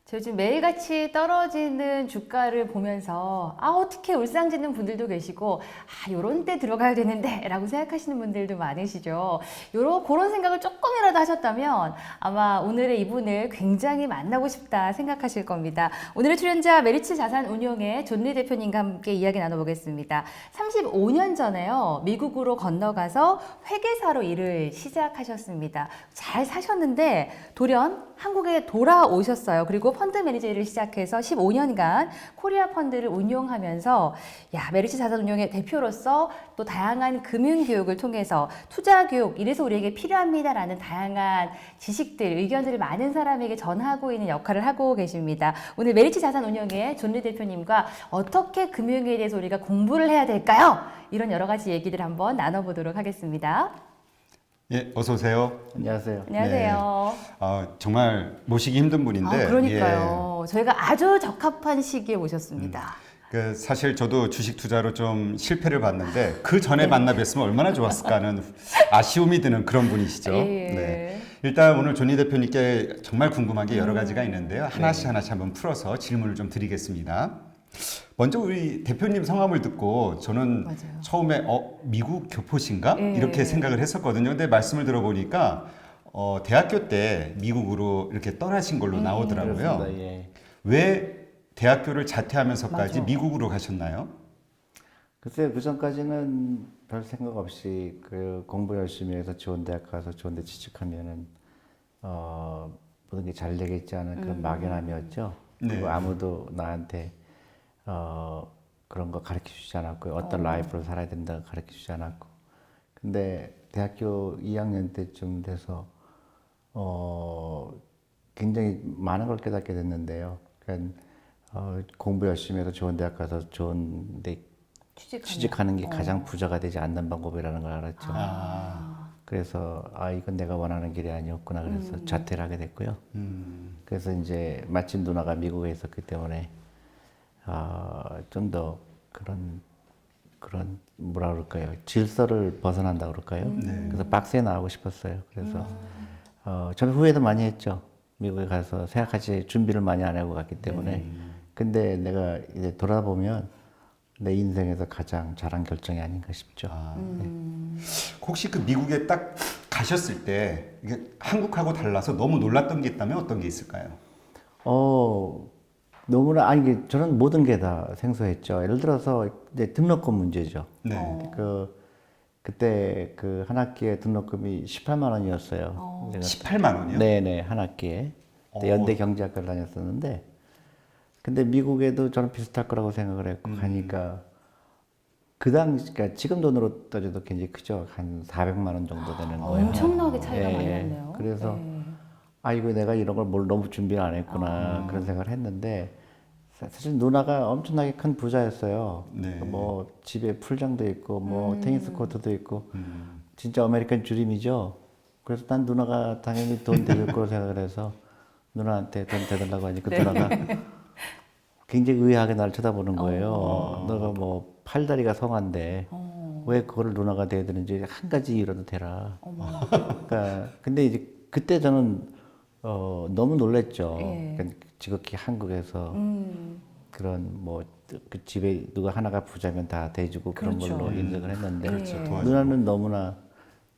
저 요즘 매일같이 떨어지는 주가를 보면서 어떻게 울상 짓는 분들도 계시고 요런 때 들어가야 되는데 라고 생각하시는 분들도 많으시죠. 그런 생각을 조금이라도 하셨다면 아마 오늘의 이분을 굉장히 만나고 싶다 생각하실 겁니다. 오늘의 출연자 메리츠 자산운용의 존리 대표님과 함께 이야기 나눠보겠습니다. 35년 전에요. 미국으로 건너가서 회계사로 일을 시작하셨습니다. 잘 사셨는데 돌연 한국에 돌아오셨어요. 그리고 펀드 매니저 일을 시작해서 15년간 코리아 펀드를 운용하면서 메리츠 자산운용의 대표로서 또 다양한 금융교육을 통해서 투자 교육, 이래서 우리에게 필요합니다라는 다양한 지식들, 의견들을 많은 사람에게 전하고 있는 역할을 하고 계십니다. 오늘 메리츠 자산운용의 존리 대표님과 어떻게 금융에 대해서 우리가 공부를 해야 될까요? 이런 여러 가지 얘기들 한번 나눠보도록 하겠습니다. 예, 어서 오세요. 안녕하세요. 안녕하세요. 정말 모시기 힘든 분인데. 그러니까요. 저희가 아주 적합한 시기에 모셨습니다. 사실 저도 주식 투자로 좀 실패를 봤는데 그 전에 만나 뵀으면 얼마나 좋았을까 하는 아쉬움이 드는 그런 분이시죠. 예. 네. 일단 오늘 존리 대표님께 정말 궁금한 게 여러 가지가 있는데요. 하나씩 한번 풀어서 질문을 좀 드리겠습니다. 먼저 우리 대표님 성함을 듣고 저는 맞아요. 처음에 미국 교포신가? 예. 이렇게 생각을 했었거든요. 근데 말씀을 들어보니까 대학교 때 미국으로 이렇게 떠나신 걸로 나오더라고요. 그렇습니다. 예. 왜 대학교를 자퇴하면서까지 맞아. 미국으로 가셨나요? 글쎄요, 그 전까지는 별 생각 없이 그 공부 열심히 해서 좋은 대학 가서 좋은 데 취직하면은 모든 게 잘 되겠지 하는 그런 막연함이었죠. 네. 그리고 아무도 나한테 그런 거 가르쳐 주지 않았고요. 어떤 라이프를 살아야 된다고 가르쳐 주지 않았고. 근데 대학교 2학년 때쯤 돼서 굉장히 많은 걸 깨닫게 됐는데요. 그러니까 공부 열심히 해서 좋은 대학 가서 좋은 데 취직하는 게 가장 부자가 되지 않는 방법이라는 걸 알았죠. 그래서 이건 내가 원하는 길이 아니었구나. 그래서 자퇴를 하게 됐고요. 그래서 이제 마침 누나가 미국에 있었기 때문에 좀 더 그런 뭐라 그럴까요? 질서를 벗어난다 그럴까요? 그래서 박스에 나오고 싶었어요. 그래서 저는 후회도 많이 했죠. 미국에 가서 생각하지 준비를 많이 안 하고 갔기 때문에. 근데 내가 이제 돌아보면 내 인생에서 가장 잘한 결정이 아닌가 싶죠. 혹시 그 미국에 딱 가셨을 때 이게 한국하고 달라서 너무 놀랐던 게 있다면 어떤 게 있을까요? 너무나 이게 저는 모든 게 다 생소했죠. 예를 들어서 이제 등록금 문제죠. 네. 그때 그 한 학기에 등록금이 18만 원이었어요. 18만 원이요? 네네, 한 학기에. 그때 연대 경제학과를 다녔었는데, 근데 미국에도 저는 비슷할 거라고 생각을 했고 가니까 그 당시, 그러니까 지금 돈으로 따져도 굉장히 크죠. 한 400만 원 정도 되는 거예요. 엄청나게 차이가 많이 예, 났네요. 그래서 네. 이거 내가 이런 걸 뭘 너무 준비를 안 했구나 그런 생각을 했는데 사실 누나가 엄청나게 큰 부자였어요. 네. 뭐 집에 풀장도 있고 뭐 테니스 코트도 있고 진짜 아메리칸 드림이죠. 그래서 난 누나가 당연히 돈 대줄 거로 생각을 해서 누나한테 돈 대달라고 하니까 누나가 굉장히 의아하게 나를 쳐다보는 거예요. 너가 뭐 팔다리가 성한데 왜 그거를 누나가 대드는지 한 가지 이유라도 대라. 그러니까 근데 이제 그때 저는 너무 놀랬죠. 예. 그러니까 지극히 한국에서 그런 뭐 그 집에 누가 하나가 부자면 다 대주고 그런 그렇죠. 걸로 인정을 했는데 그렇죠. 도와주고. 누나는 너무나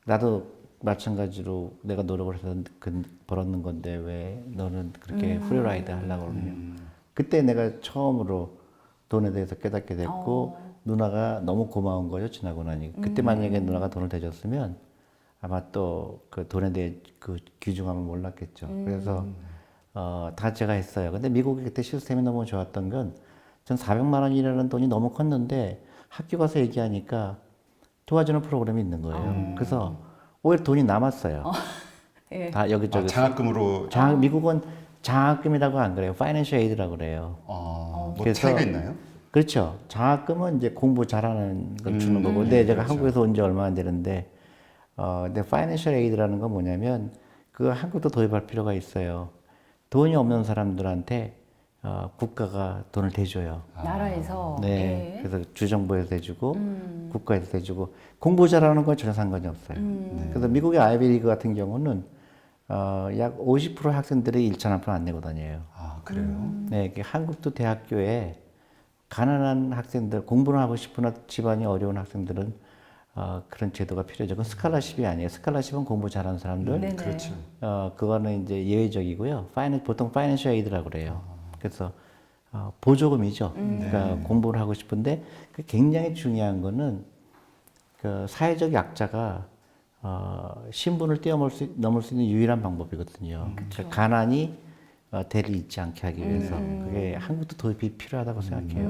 나도 마찬가지로 내가 노력을 해서 벌었는 건데 왜 너는 그렇게 프리라이드 하려고 그러냐. 그때 내가 처음으로 돈에 대해서 깨닫게 됐고 누나가 너무 고마운 거죠. 지나고 나니. 그때 만약에 누나가 돈을 대줬으면 아마 또 그 돈에 대해 그 귀중함을 몰랐겠죠. 그래서 다 제가 했어요. 근데 미국이 그때 시스템이 너무 좋았던 건 전 400만 원이라는 돈이 너무 컸는데 학교 가서 얘기하니까 도와주는 프로그램이 있는 거예요. 그래서 오히려 돈이 남았어요. 예. 다 여기저기. 장학금으로 미국은 장학금이라고 안 그래요. 파이낸셜 에이드라고 그래요. 뭐 그래서- 차이가 있나요? 그렇죠. 장학금은 이제 공부 잘하는 걸 주는 거고. 근데 제가 그렇죠. 한국에서 온 지 얼마 안 되는데, 근데 파이낸셜 에이드라는 건 뭐냐면, 그 한국도 도입할 필요가 있어요. 돈이 없는 사람들한테 국가가 돈을 대줘요. 나라에서 네. 예. 그래서 주정부에서 대주고, 국가에서 대주고, 공부 잘하는 건 전혀 상관이 없어요. 그래서 미국의 아이비리그 같은 경우는 약 50% 학생들이 1차 남편 안 내고 다녀요. 아, 그래요? 네, 이게 한국도 대학교에 가난한 학생들, 공부를 하고 싶으나 집안이 어려운 학생들은 그런 제도가 필요하죠. 그건 스칼라십이 아니에요. 스칼라십은 공부 잘하는 사람들. 네네. 그렇죠. 그거는 이제 예외적이고요. 보통 파이낸셜 에이드라고 그래요. 그래서 보조금이죠. 그러니까 공부를 하고 싶은데 그 굉장히 중요한 거는 그 사회적 약자가 신분을 넘을 수 있는 유일한 방법이거든요. 그러니까 가난이 대를 잇지 않게 하기 위해서 그게 한국도 도입이 필요하다고 생각해요.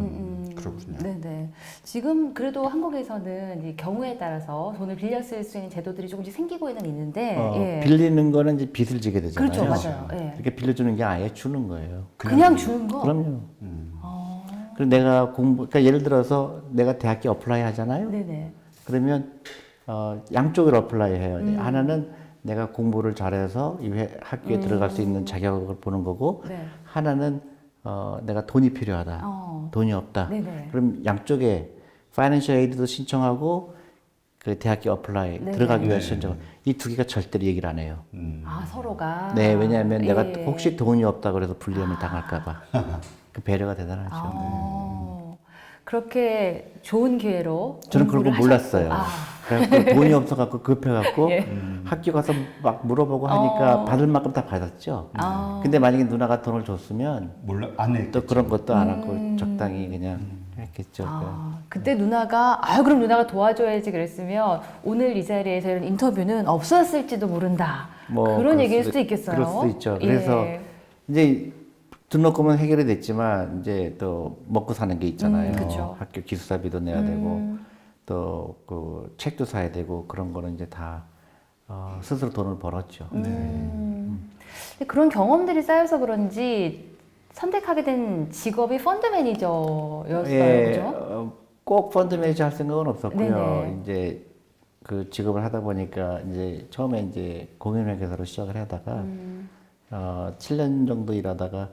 그렇군요. 네네. 지금 그래도 한국에서는 이 경우에 따라서 돈을 빌려 쓸 수 있는 제도들이 조금씩 생기고는 있는데, 예. 빌리는 거는 이제 빚을 지게 되잖아요. 그렇죠, 맞아요. 예. 이렇게 빌려주는 게 아예 주는 거예요. 그냥 주는 거? 그럼요. 그리고 내가 그러니까 예를 들어서 내가 대학교 어플라이 하잖아요. 네네. 그러면 양쪽을 어플라이 해요. 하나는 내가 공부를 잘해서 이 학교에 들어갈 수 있는 자격을 보는 거고, 네. 하나는 내가 돈이 필요하다. 돈이 없다. 네네. 그럼 양쪽에 파이낸셜 에이드도 신청하고 그 대학교 어플라이 네네. 들어가기 위해서 신청. 이 두 개가 절대로 얘기를 안 해요. 아, 서로가. 네, 왜냐하면 내가 예. 혹시 돈이 없다 그래서 불리움을 당할까봐. 그 배려가 대단하죠. 그렇게 좋은 기회로 저는 그런 거 공부를 몰랐어요. 하셨고. 그래서 돈이 없어갖고 급해갖고 예. 학교 가서 막 물어보고 하니까 받을 만큼 다 받았죠. 근데 만약에 누나가 돈을 줬으면 안 해. 또 그런 것도 안 하고 적당히 그냥 했겠죠. 그때 누나가 그럼 누나가 도와줘야지 그랬으면 오늘 이 자리에서 이런 인터뷰는 없었을지도 모른다. 그런 그럴 얘기일 수도- 수도 있겠어요. 그럴 수도 있죠. 예. 그래서 이제 등록금은 해결이 됐지만 이제 또 먹고 사는 게 있잖아요. 그쵸. 학교 기숙사비도 내야 되고 또 그 책도 사야 되고 그런 거는 이제 다 스스로 돈을 벌었죠. 근데 그런 경험들이 쌓여서 그런지 선택하게 된 직업이 펀드 매니저였어요, 그죠? 꼭 펀드 매니저 할 생각은 없었고요. 네네. 이제 그 직업을 하다 보니까 이제 처음에 이제 공인회계사로 시작을 하다가 7년 정도 일하다가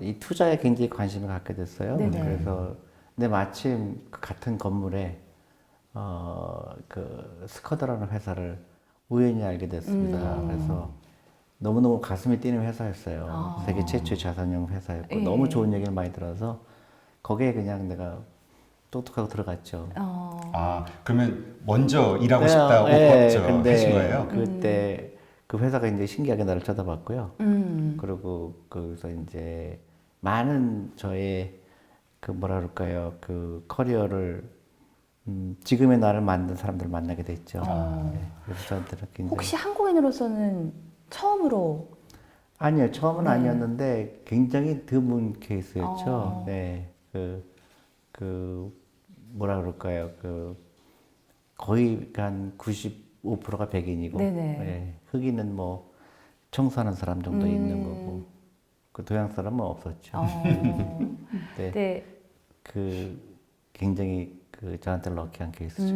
이 투자에 굉장히 관심을 갖게 됐어요. 네네. 그래서 근데 마침 그 같은 건물에 그 스커더라는 회사를 우연히 알게 됐습니다. 그래서 너무너무 가슴이 뛰는 회사였어요. 세계 최초의 자산형 회사였고 예. 너무 좋은 얘기를 많이 들어서 거기에 그냥 내가 똑똑하고 들어갔죠. 그러면 먼저 일하고 싶다고 하신 거예요? 그때 그 회사가 이제 신기하게 나를 쳐다봤고요. 그리고 거기서 이제 많은 저의 그 뭐라 그럴까요? 그 커리어를 지금의 나를 만든 사람들을 만나게 됐죠. 네. 그래서 저한테는 굉장히 혹시 한국인으로서는 처음으로 아니요, 처음은 아니었는데 굉장히 드문 케이스였죠. 네, 그 뭐라 그럴까요? 그 거의 한 95%가 백인이고, 네네. 네, 흑인은 뭐 청소하는 사람 정도 있는 거고, 그 동양 사람은 없었죠. 네, 네. 그 굉장히 그 저한테 럭키한 케이스죠.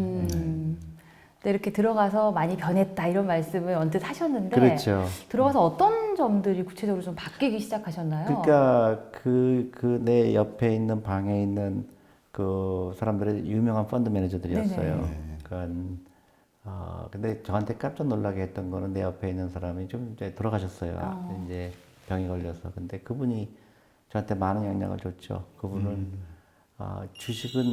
네, 이렇게 들어가서 많이 변했다 이런 말씀을 언뜻 하셨는데 그렇죠. 들어가서 어떤 점들이 구체적으로 좀 바뀌기 시작하셨나요? 그러니까 그 내 옆에 있는 방에 있는 그 사람들의 유명한 펀드 매니저들이었어요. 네네. 그러니까 근데 저한테 깜짝 놀라게 했던 거는 내 옆에 있는 사람이 좀 이제 돌아가셨어요. 이제 병이 걸려서. 근데 그분이 저한테 많은 영향을 줬죠. 그분은 주식은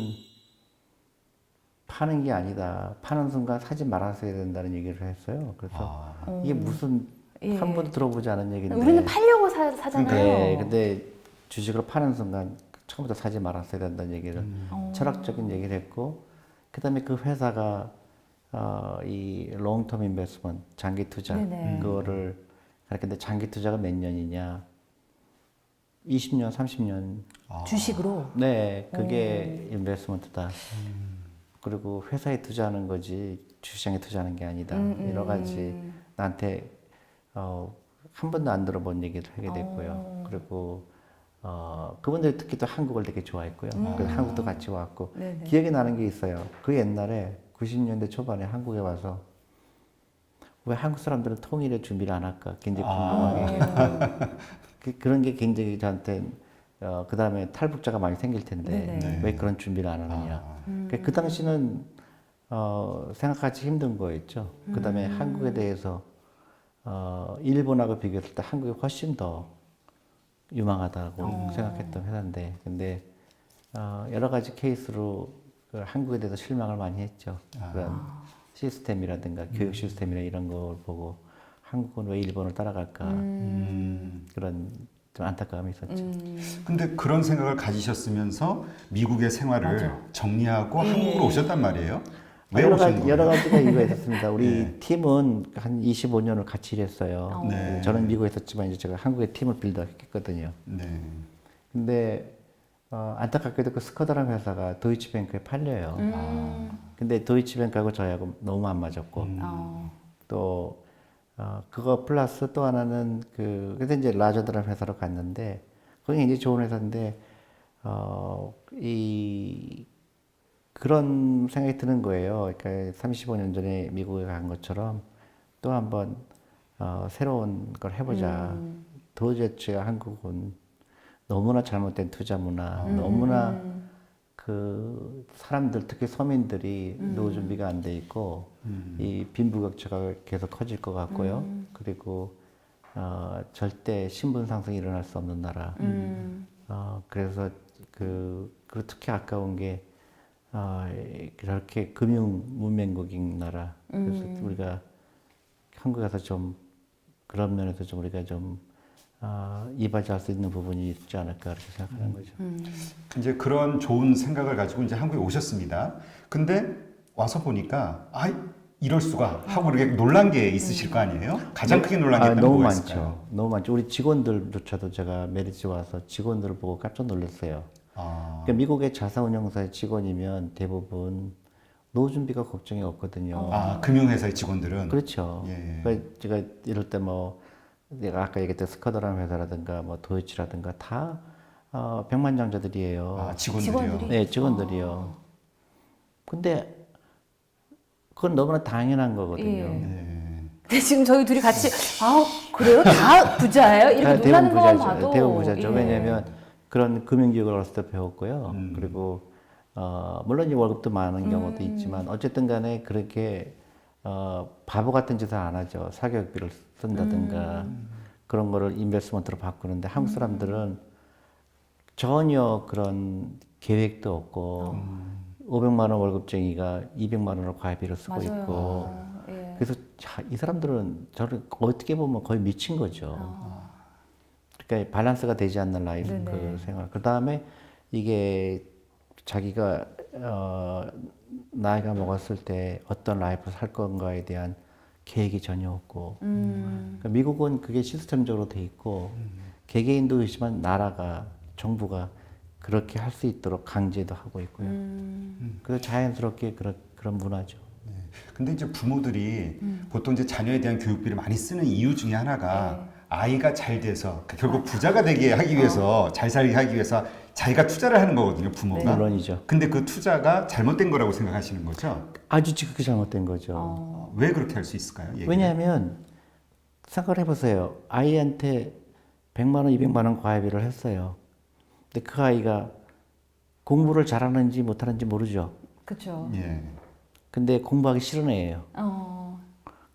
파는 게 아니다. 파는 순간 사지 말았어야 된다는 얘기를 했어요. 그래서 이게 무슨 예. 한 번도 들어보지 않은 얘기인데. 우리는 팔려고 사잖아요. 네, 근데 주식으로 파는 순간 처음부터 사지 말았어야 된다는 얘기를 철학적인 얘기를 했고, 그다음에 그 회사가 이 롱텀 인베스트먼트 장기 투자 네네. 그거를 근데 장기 투자가 몇 년이냐? 20년, 30년. 주식으로. 네, 그게 인베스트먼트다. 그리고 회사에 투자하는 거지 주시장에 투자하는 게 아니다. 여러 가지 나한테 한 번도 안 들어본 얘기를 하게 됐고요. 그리고 그분들이 특히 또 한국을 되게 좋아했고요. 그래서 한국도 같이 왔고 네네. 기억이 나는 게 있어요. 그 옛날에 90년대 초반에 한국에 와서 왜 한국 사람들은 통일의 준비를 안 할까 굉장히 궁금하게 그런 게 굉장히 저한테 그 다음에 탈북자가 많이 생길 텐데 네네. 왜 그런 준비를 안 하느냐. 그 당시는 생각하기 힘든 거였죠. 그 다음에 한국에 대해서 일본하고 비교했을 때 한국이 훨씬 더 유망하다고 생각했던 회사인데, 근데 여러 가지 케이스로 그 한국에 대해서 실망을 많이 했죠. 그런 시스템이라든가 교육 시스템이나 이런 걸 보고 한국은 왜 일본을 따라갈까 그런 좀 안타까움이 있었죠. 근데 그런 생각을 가지셨으면서 미국의 생활을 맞아. 정리하고 한국으로 오셨단 말이에요? 왜 오신 거예요? 여러 가지가 이유가 있었습니다. 우리 팀은 한 25년을 같이 일했어요. 네. 저는 미국에 있었지만 이제 제가 한국에 팀을 빌드했거든요. 네. 근데 안타깝게도 그 스커다라는 회사가 도이치뱅크에 팔려요. 근데 도이치뱅크하고 저희하고 너무 안 맞았고 또 그거 플러스 또 하나는 그래서 이제 라저드라는 회사로 갔는데 거기 굉장히 좋은 회사인데 그런 생각이 드는 거예요. 그러니까 35년 전에 미국에 간 것처럼 또 한번 새로운 걸 해보자. 도저히 한국은 너무나 잘못된 투자 문화, 너무나 그 사람들 특히 서민들이 노후 준비가 안 돼 있고 이 빈부격차가 계속 커질 것 같고요. 그리고 절대 신분 상승이 일어날 수 없는 나라. 그래서 그리고 특히 아까운 게 그렇게 금융 문명국인 나라. 그래서 우리가 한국에서 좀 그런 면에서 좀 우리가 좀 이바지할 수 있는 부분이 있지 않을까 그렇게 생각하는 거죠. 이제 그런 좋은 생각을 가지고 이제 한국에 오셨습니다. 근데 와서 보니까 이럴 수가 하고 이렇게 놀란 게 있으실 거 아니에요? 가장 크게 놀란 게 있다면 너무 뭐가 많죠. 있을까요? 너무 많죠. 우리 직원들조차도 제가 메리츠 와서 직원들을 보고 깜짝 놀랐어요. 그러니까 미국의 자사운용사의 직원이면 대부분 노후 준비가 걱정이 없거든요. 금융회사의 직원들은? 그렇죠. 예. 그러니까 제가 이럴 때 내가 아까 얘기했던 스커더라는 회사라든가 도이치라든가 다 백만장자들이에요. 직원들이요? 네, 직원들이요. 근데 그건 너무나 당연한 거거든요. 예. 근데 지금 저희 둘이 같이 그래요? 다 부자예요? 이렇게 다 놀라는 것만 봐도 대부분 부자죠. 예. 왜냐하면 그런 금융교육을 어렸을 때 배웠고요. 그리고 물론 이 월급도 많은 경우도 있지만 어쨌든 간에 그렇게 바보 같은 짓을 안 하죠. 사교육비를 쓴다든가 그런 거를 인베스트먼트로 바꾸는데 한국 사람들은 전혀 그런 계획도 없고 500만 원 월급쟁이가 200만 원을 과외비로 쓰고 맞아요. 있고 예. 그래서 이 사람들은 저를 어떻게 보면 거의 미친 거죠. 그러니까 밸런스가 되지 않는 라이프 네네. 생활. 그 다음에 이게 자기가 나이가 먹었을 때 어떤 라이프 살 건가에 대한 계획이 전혀 없고. 그러니까 미국은 그게 시스템적으로 돼 있고 개개인도 있지만 나라가 정부가 그렇게 할 수 있도록 강제도 하고 있고요. 그래서 자연스럽게 그런 문화죠. 근데 이제 부모들이 보통 이제 자녀에 대한 교육비를 많이 쓰는 이유 중에 하나가 아이가 잘 돼서 결국 부자가 되게 하기 위해서 잘 살게 하기 위해서 자기가 투자를 하는 거거든요, 부모가. 물론이죠. 근데 그 투자가 잘못된 거라고 생각하시는 거죠? 아주 지극히 잘못된 거죠. 왜 그렇게 할 수 있을까요? 얘기를? 왜냐하면 생각을 해보세요. 아이한테 100만 원, 200만 원 과외비를 했어요. 근데 그 아이가 공부를 잘하는지 못하는지 모르죠. 그렇죠. 예. 근데 공부하기 싫은 애예요.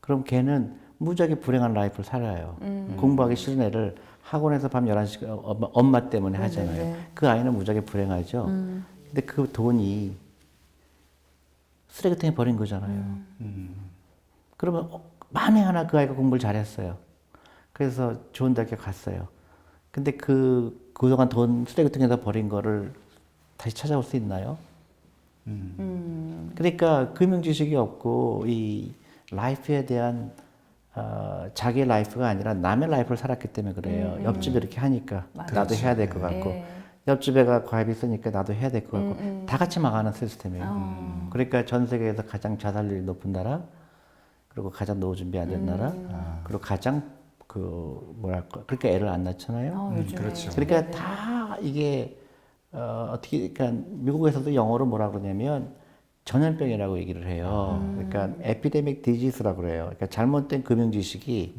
그럼 걔는 무지하게 불행한 라이프를 살아요. 공부하기 싫은 애를 학원에서 밤 11시 엄마 때문에 하잖아요. 네. 그 아이는 무지하게 불행하죠. 근데 그 돈이 쓰레기통에 버린 거잖아요. 그러면 만에 하나 그 아이가 공부를 잘했어요. 그래서 좋은 대학교 갔어요. 근데 그동안 돈 쓰레기통에다 버린 거를 다시 찾아올 수 있나요? 그러니까 금융 지식이 없고 이 라이프에 대한 자기의 라이프가 아니라 남의 라이프를 살았기 때문에 그래요. 옆집에 이렇게 하니까 나도 해야 될 것 같고 예. 옆집애가 과외비 쓰니까 나도 해야 될 것 같고 다 같이 망하는 시스템이에요. 그러니까 전 세계에서 가장 자살률이 높은 나라, 그리고 가장 노후 준비 안 된 나라, 그리고 가장 그러니까 애를 안 낳잖아요. 요즘에. 그렇죠. 그러니까 다 이게 어떻게 그러니까 미국에서도 영어로 뭐라 그러냐면 전염병이라고 얘기를 해요. 그러니까 에피데믹 디지스라고 그래요. 그러니까 잘못된 금융 지식이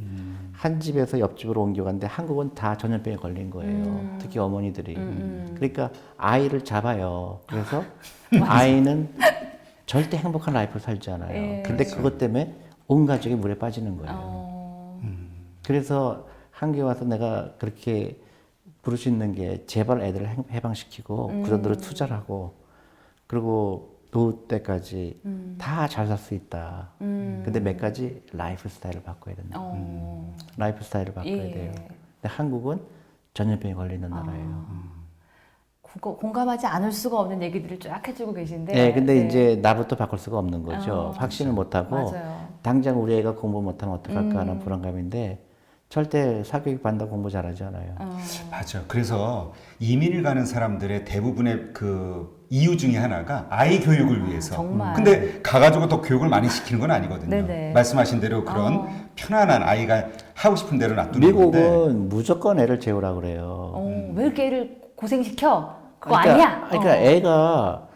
한 집에서 옆집으로 옮겨갔는데 한국은 다 전염병에 걸린 거예요. 특히 어머니들이. 그러니까 아이를 잡아요. 그래서 아이는 절대 행복한 라이프를 살지 않아요. 예. 근데 그것 때문에 온 가족이 물에 빠지는 거예요. 그래서 한국에 와서 내가 그렇게 부를 수 있는 게 제발 애들을 해방시키고 그 정도로 투자를 하고 그리고 노후 때까지 다 잘 살 수 있다. 근데 몇 가지 라이프 스타일을 바꿔야 된다. 라이프 스타일을 바꿔야 예. 돼요. 근데 한국은 전염병에 걸리는 나라예요. 공감하지 않을 수가 없는 얘기들을 쫙 해주고 계신데. 네, 근데 네. 이제 나부터 바꿀 수가 없는 거죠. 확신을 못 하고 맞아요. 당장 우리 애가 공부 못하면 어떡할까 하는 불안감인데 절대 사교육 받는다고 공부 잘하지 않아요. 맞아. 그래서 이민을 가는 사람들의 대부분의 그 이유 중에 하나가 아이 교육을 위해서. 정말. 근데 가가지고 더 교육을 많이 시키는 건 아니거든요. 네네. 말씀하신 대로 그런 편안한 아이가 하고 싶은 대로 놔두는 건데. 미국은 무조건 애를 재우라 그래요. 왜 이렇게 애를 고생시켜? 그거 그러니까, 아니야. 그러니까 애가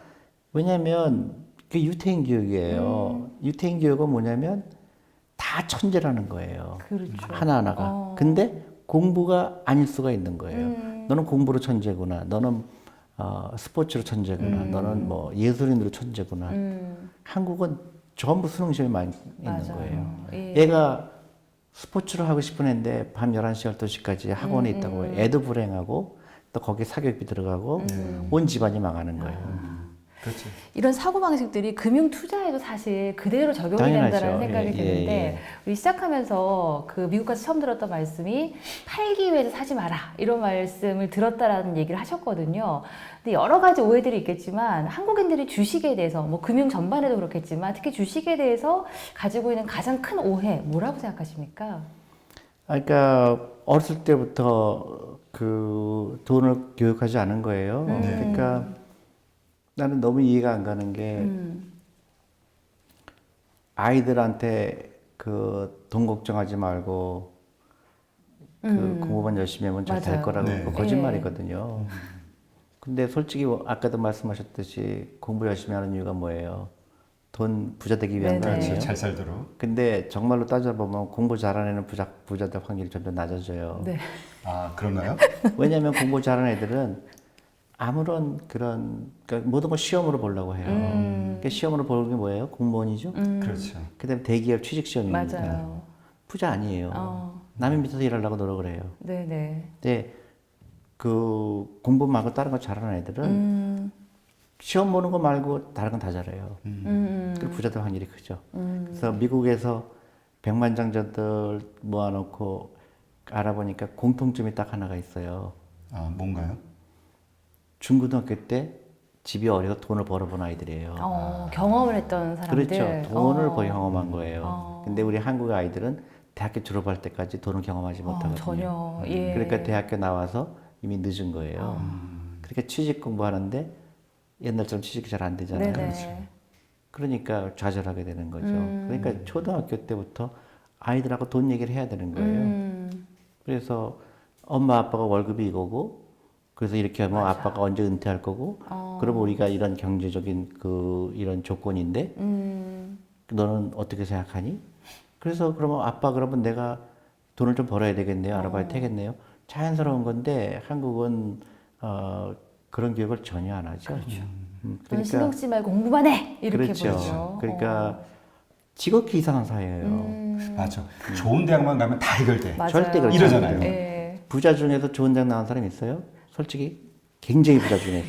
왜냐면 그 유태인 교육이에요. 유태인 교육은 뭐냐면 다 천재라는 거예요. 그렇죠. 하나하나가. 근데 공부가 아닐 수가 있는 거예요. 너는 공부로 천재구나. 너는 스포츠로 천재구나. 너는 뭐 예술인으로 천재구나. 한국은 전부 수능 시험이 있는 맞아요. 거예요. 예. 얘가 스포츠를 하고 싶은 애인데 밤 11시, 12시까지 학원에 있다고 애도 불행하고 또 거기에 사교육비 들어가고 온 집안이 망하는 거예요. 그렇지. 이런 사고방식들이 금융 투자에도 사실 그대로 적용이 당연하죠. 된다는 생각이 예, 드는데 예. 우리 시작하면서 그 미국 가서 처음 들었던 말씀이 팔기 위해서 사지 마라 이런 말씀을 들었다라는 얘기를 하셨거든요. 근데 여러 가지 오해들이 있겠지만 한국인들이 주식에 대해서 뭐 금융 전반에도 그렇겠지만 특히 주식에 대해서 가지고 있는 가장 큰 오해 뭐라고 생각하십니까? 그러니까 어렸을 때부터 그 돈을 교육하지 않은 거예요. 그러니까 나는 너무 이해가 안 가는 게 아이들한테 그 돈 걱정하지 말고 그 공부만 열심히 하면 잘 될 맞아요. 거라고 네. 그거 거짓말이거든요. 근데 솔직히 아까도 말씀하셨듯이 공부 열심히 하는 이유가 뭐예요? 돈 부자 되기 위한 거 네네. 아니에요? 그렇죠. 잘 살도록. 근데 정말로 따져보면 공부 잘하는 애는 부자될 확률이 점점 낮아져요. 네. 아, 그런가요? 왜냐하면 공부 잘하는 애들은 아무런 그런 그러니까 모든 걸 시험으로 보려고 해요. 그러니까 시험으로 보는 게 뭐예요? 공무원이죠. 그렇죠. 그다음에 대기업 취직 시험입니다. 맞아요. 부자 아니에요. 남의 밑에서 일하려고 노력을 해요. 네네. 근데 그 공부 말고 다른 거 잘하는 애들은 시험 보는 거 말고 다른 건 다 잘해요. 그 부자들 확률이 크죠. 그래서 미국에서 백만장자들 모아놓고 알아보니까 공통점이 딱 하나가 있어요. 아, 뭔가요? 중고등학교 때 집이 어려서 돈을 벌어본 아이들이에요. 경험을 했던 사람들. 그렇죠. 돈을 거의 경험한 거예요. 근데 우리 한국 아이들은 대학교 졸업할 때까지 돈을 경험하지 못하거든요. 전혀. 예. 그러니까 대학교 나와서 이미 늦은 거예요. 그러니까 취직 공부하는데 옛날처럼 취직이 잘 안 되잖아요. 네네. 그러니까 좌절하게 되는 거죠. 그러니까 초등학교 때부터 아이들하고 돈 얘기를 해야 되는 거예요. 그래서 엄마 아빠가 월급이 이거고 그래서 이렇게 하면 아빠가 언제 은퇴할 거고 그러면 우리가 이런 경제적인 그 이런 조건인데 너는 어떻게 생각하니? 그래서 그러면 아빠 그러면 내가 돈을 좀 벌어야 되겠네요. 아르바이트 하겠네요. 자연스러운 건데 한국은 그런 교육을 전혀 안 하죠. 돈 신경 쓰지 말고 공부만 해 이렇게 그렇죠. 보죠. 그러니까 지극히 이상한 사회예요. 맞아. 좋은 대학만 가면 다 해결돼. 맞아요. 절대 그렇지 이러잖아요. 않아요. 예. 부자 중에서 좋은 대학 나온 사람 있어요? 솔직히 굉장히 부자 중에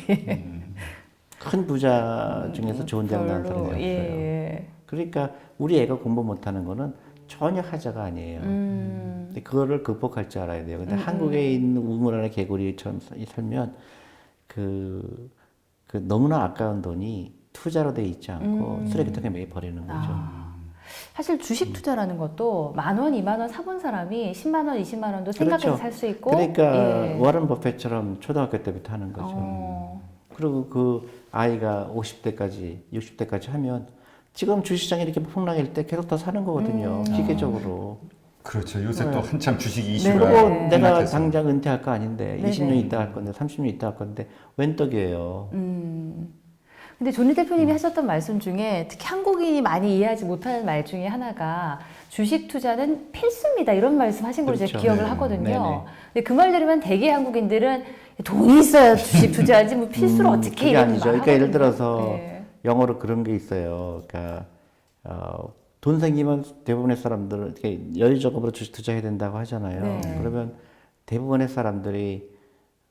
큰 부자 중에서 좋은 대학 나온 사람이 없어요. 예. 그러니까 우리 애가 공부 못하는 거는 전혀 하자가 아니에요. 근데 그거를 극복할 줄 알아야 돼요. 근데 한국에 있는 우물안의 개구리처럼 살면 그 너무나 아까운 돈이 투자로 돼 있지 않고 쓰레기통에 매일 버리는 거죠. 사실 주식 투자라는 것도 10,000원, 20,000원 사본 사람이 10만 원, 20만 원도 생각해서 그렇죠. 살 수 있고. 그러니까 예. 워런 버핏처럼 초등학교 때부터 하는 거죠. 그리고 그 아이가 50대까지, 60대까지 하면 지금 주식시장이 이렇게 폭락일 때 계속 더 사는 거거든요. 기계적으로. 그렇죠. 요새 또 한참 주식 네. 이슈가 그리고 내가 폭락해서. 당장 은퇴할 거 아닌데 네네. 20년 있다 할 건데 30년 있다 할 건데 웬 떡이에요. 근데 존리 대표님이 하셨던 말씀 중에 특히 한국인이 많이 이해하지 못하는 말 중에 하나가 주식 투자는 필수입니다. 이런 말씀 하신 걸 제가 그렇죠. 기억을 네. 하거든요. 네네. 근데 그 말 들으면 대개 한국인들은 돈이 있어야 주식 투자하지 뭐 필수로 어떻게 그게 이런 아니죠. 말 그러니까 예를 하거든요. 들어서 네. 영어로 그런 게 있어요. 그러니까 돈 생기면 대부분의 사람들은 이렇게 여유자금으로 주식 투자해야 된다고 하잖아요. 네. 그러면 대부분의 사람들이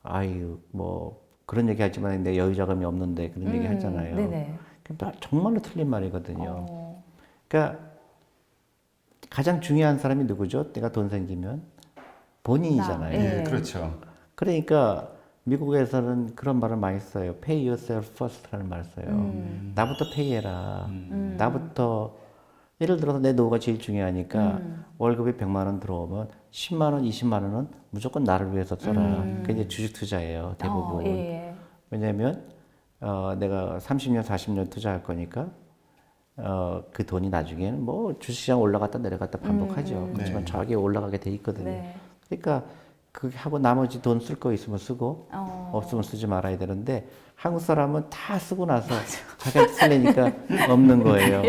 아유 뭐 그런 얘기 하지만 내 여유자금이 없는데 그런 얘기 하잖아요. 네네. 그러니까 정말로 틀린 말이거든요. 어. 그러니까 가장 중요한 사람이 누구죠? 내가 돈 생기면 본인이잖아요. 나. 예. 그렇죠. 그러니까 미국에서는 그런 말을 많이 써요. Pay yourself first라는 말을 써요. 나부터 페이해라. 나부터 예를 들어서 내 노후가 제일 중요하니까 월급이 100만 원 들어오면 10만 원, 20만 원은 무조건 나를 위해서 써라. 그게 이제 주식 투자예요. 대부분. 예. 왜냐하면 내가 30년, 40년 투자할 거니까 그 돈이 나중에는 뭐 주식시장 올라갔다 내려갔다 반복하죠. 그렇지만 네. 저하게 올라가게 돼 있거든요. 네. 그러니까 그게 하고 나머지 돈 쓸 거 있으면 쓰고 없으면 쓰지 말아야 되는데 한국 사람은 다 쓰고 나서 자기한테 쓰려니까 없는 거예요.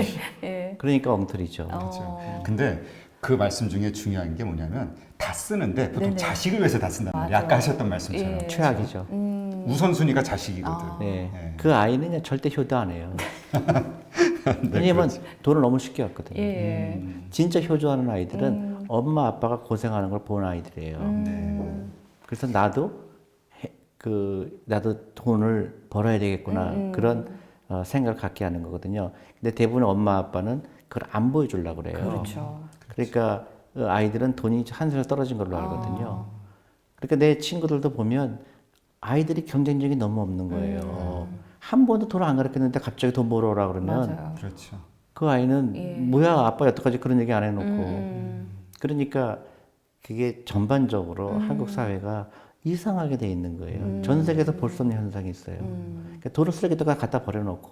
예. 그러니까 엉터리죠. 그렇죠. 근데 그 말씀 중에 중요한 게 뭐냐면 다 쓰는데 보통 네네. 자식을 위해서 다 쓴단 말이에요. 맞아. 아까 하셨던 말씀처럼. 예. 최악이죠. 우선순위가 자식이거든. 네. 네. 그 아이는 그냥 절대 효도 안 해요. 네, 왜냐면 그렇죠. 돈을 너무 쉽게 얻거든요. 예. 진짜 효도하는 아이들은 엄마 아빠가 고생하는 걸 본 아이들이에요. 네. 그래서 나도 돈을 벌어야 되겠구나 그런 생각을 갖게 하는 거거든요. 근데 대부분 엄마 아빠는 그걸 안 보여주려고 그래요. 그렇죠. 그러니까 그 아이들은 돈이 한 살 떨어진 걸로 알거든요. 그러니까 내 친구들도 보면 아이들이 경쟁력이 너무 없는 거예요. 한 번도 돈을 안 가르쳤는데 갑자기 돈 벌어오라 그러면 맞아요. 그렇죠. 그 아이는 예. 뭐야 아빠 여태까지 그런 얘기 안 해놓고 그러니까 그게 전반적으로 한국 사회가 이상하게 돼 있는 거예요. 전 세계에서 볼 수 없는 현상이 있어요. 그러니까 돈을 쓰레기통에 갖다 버려놓고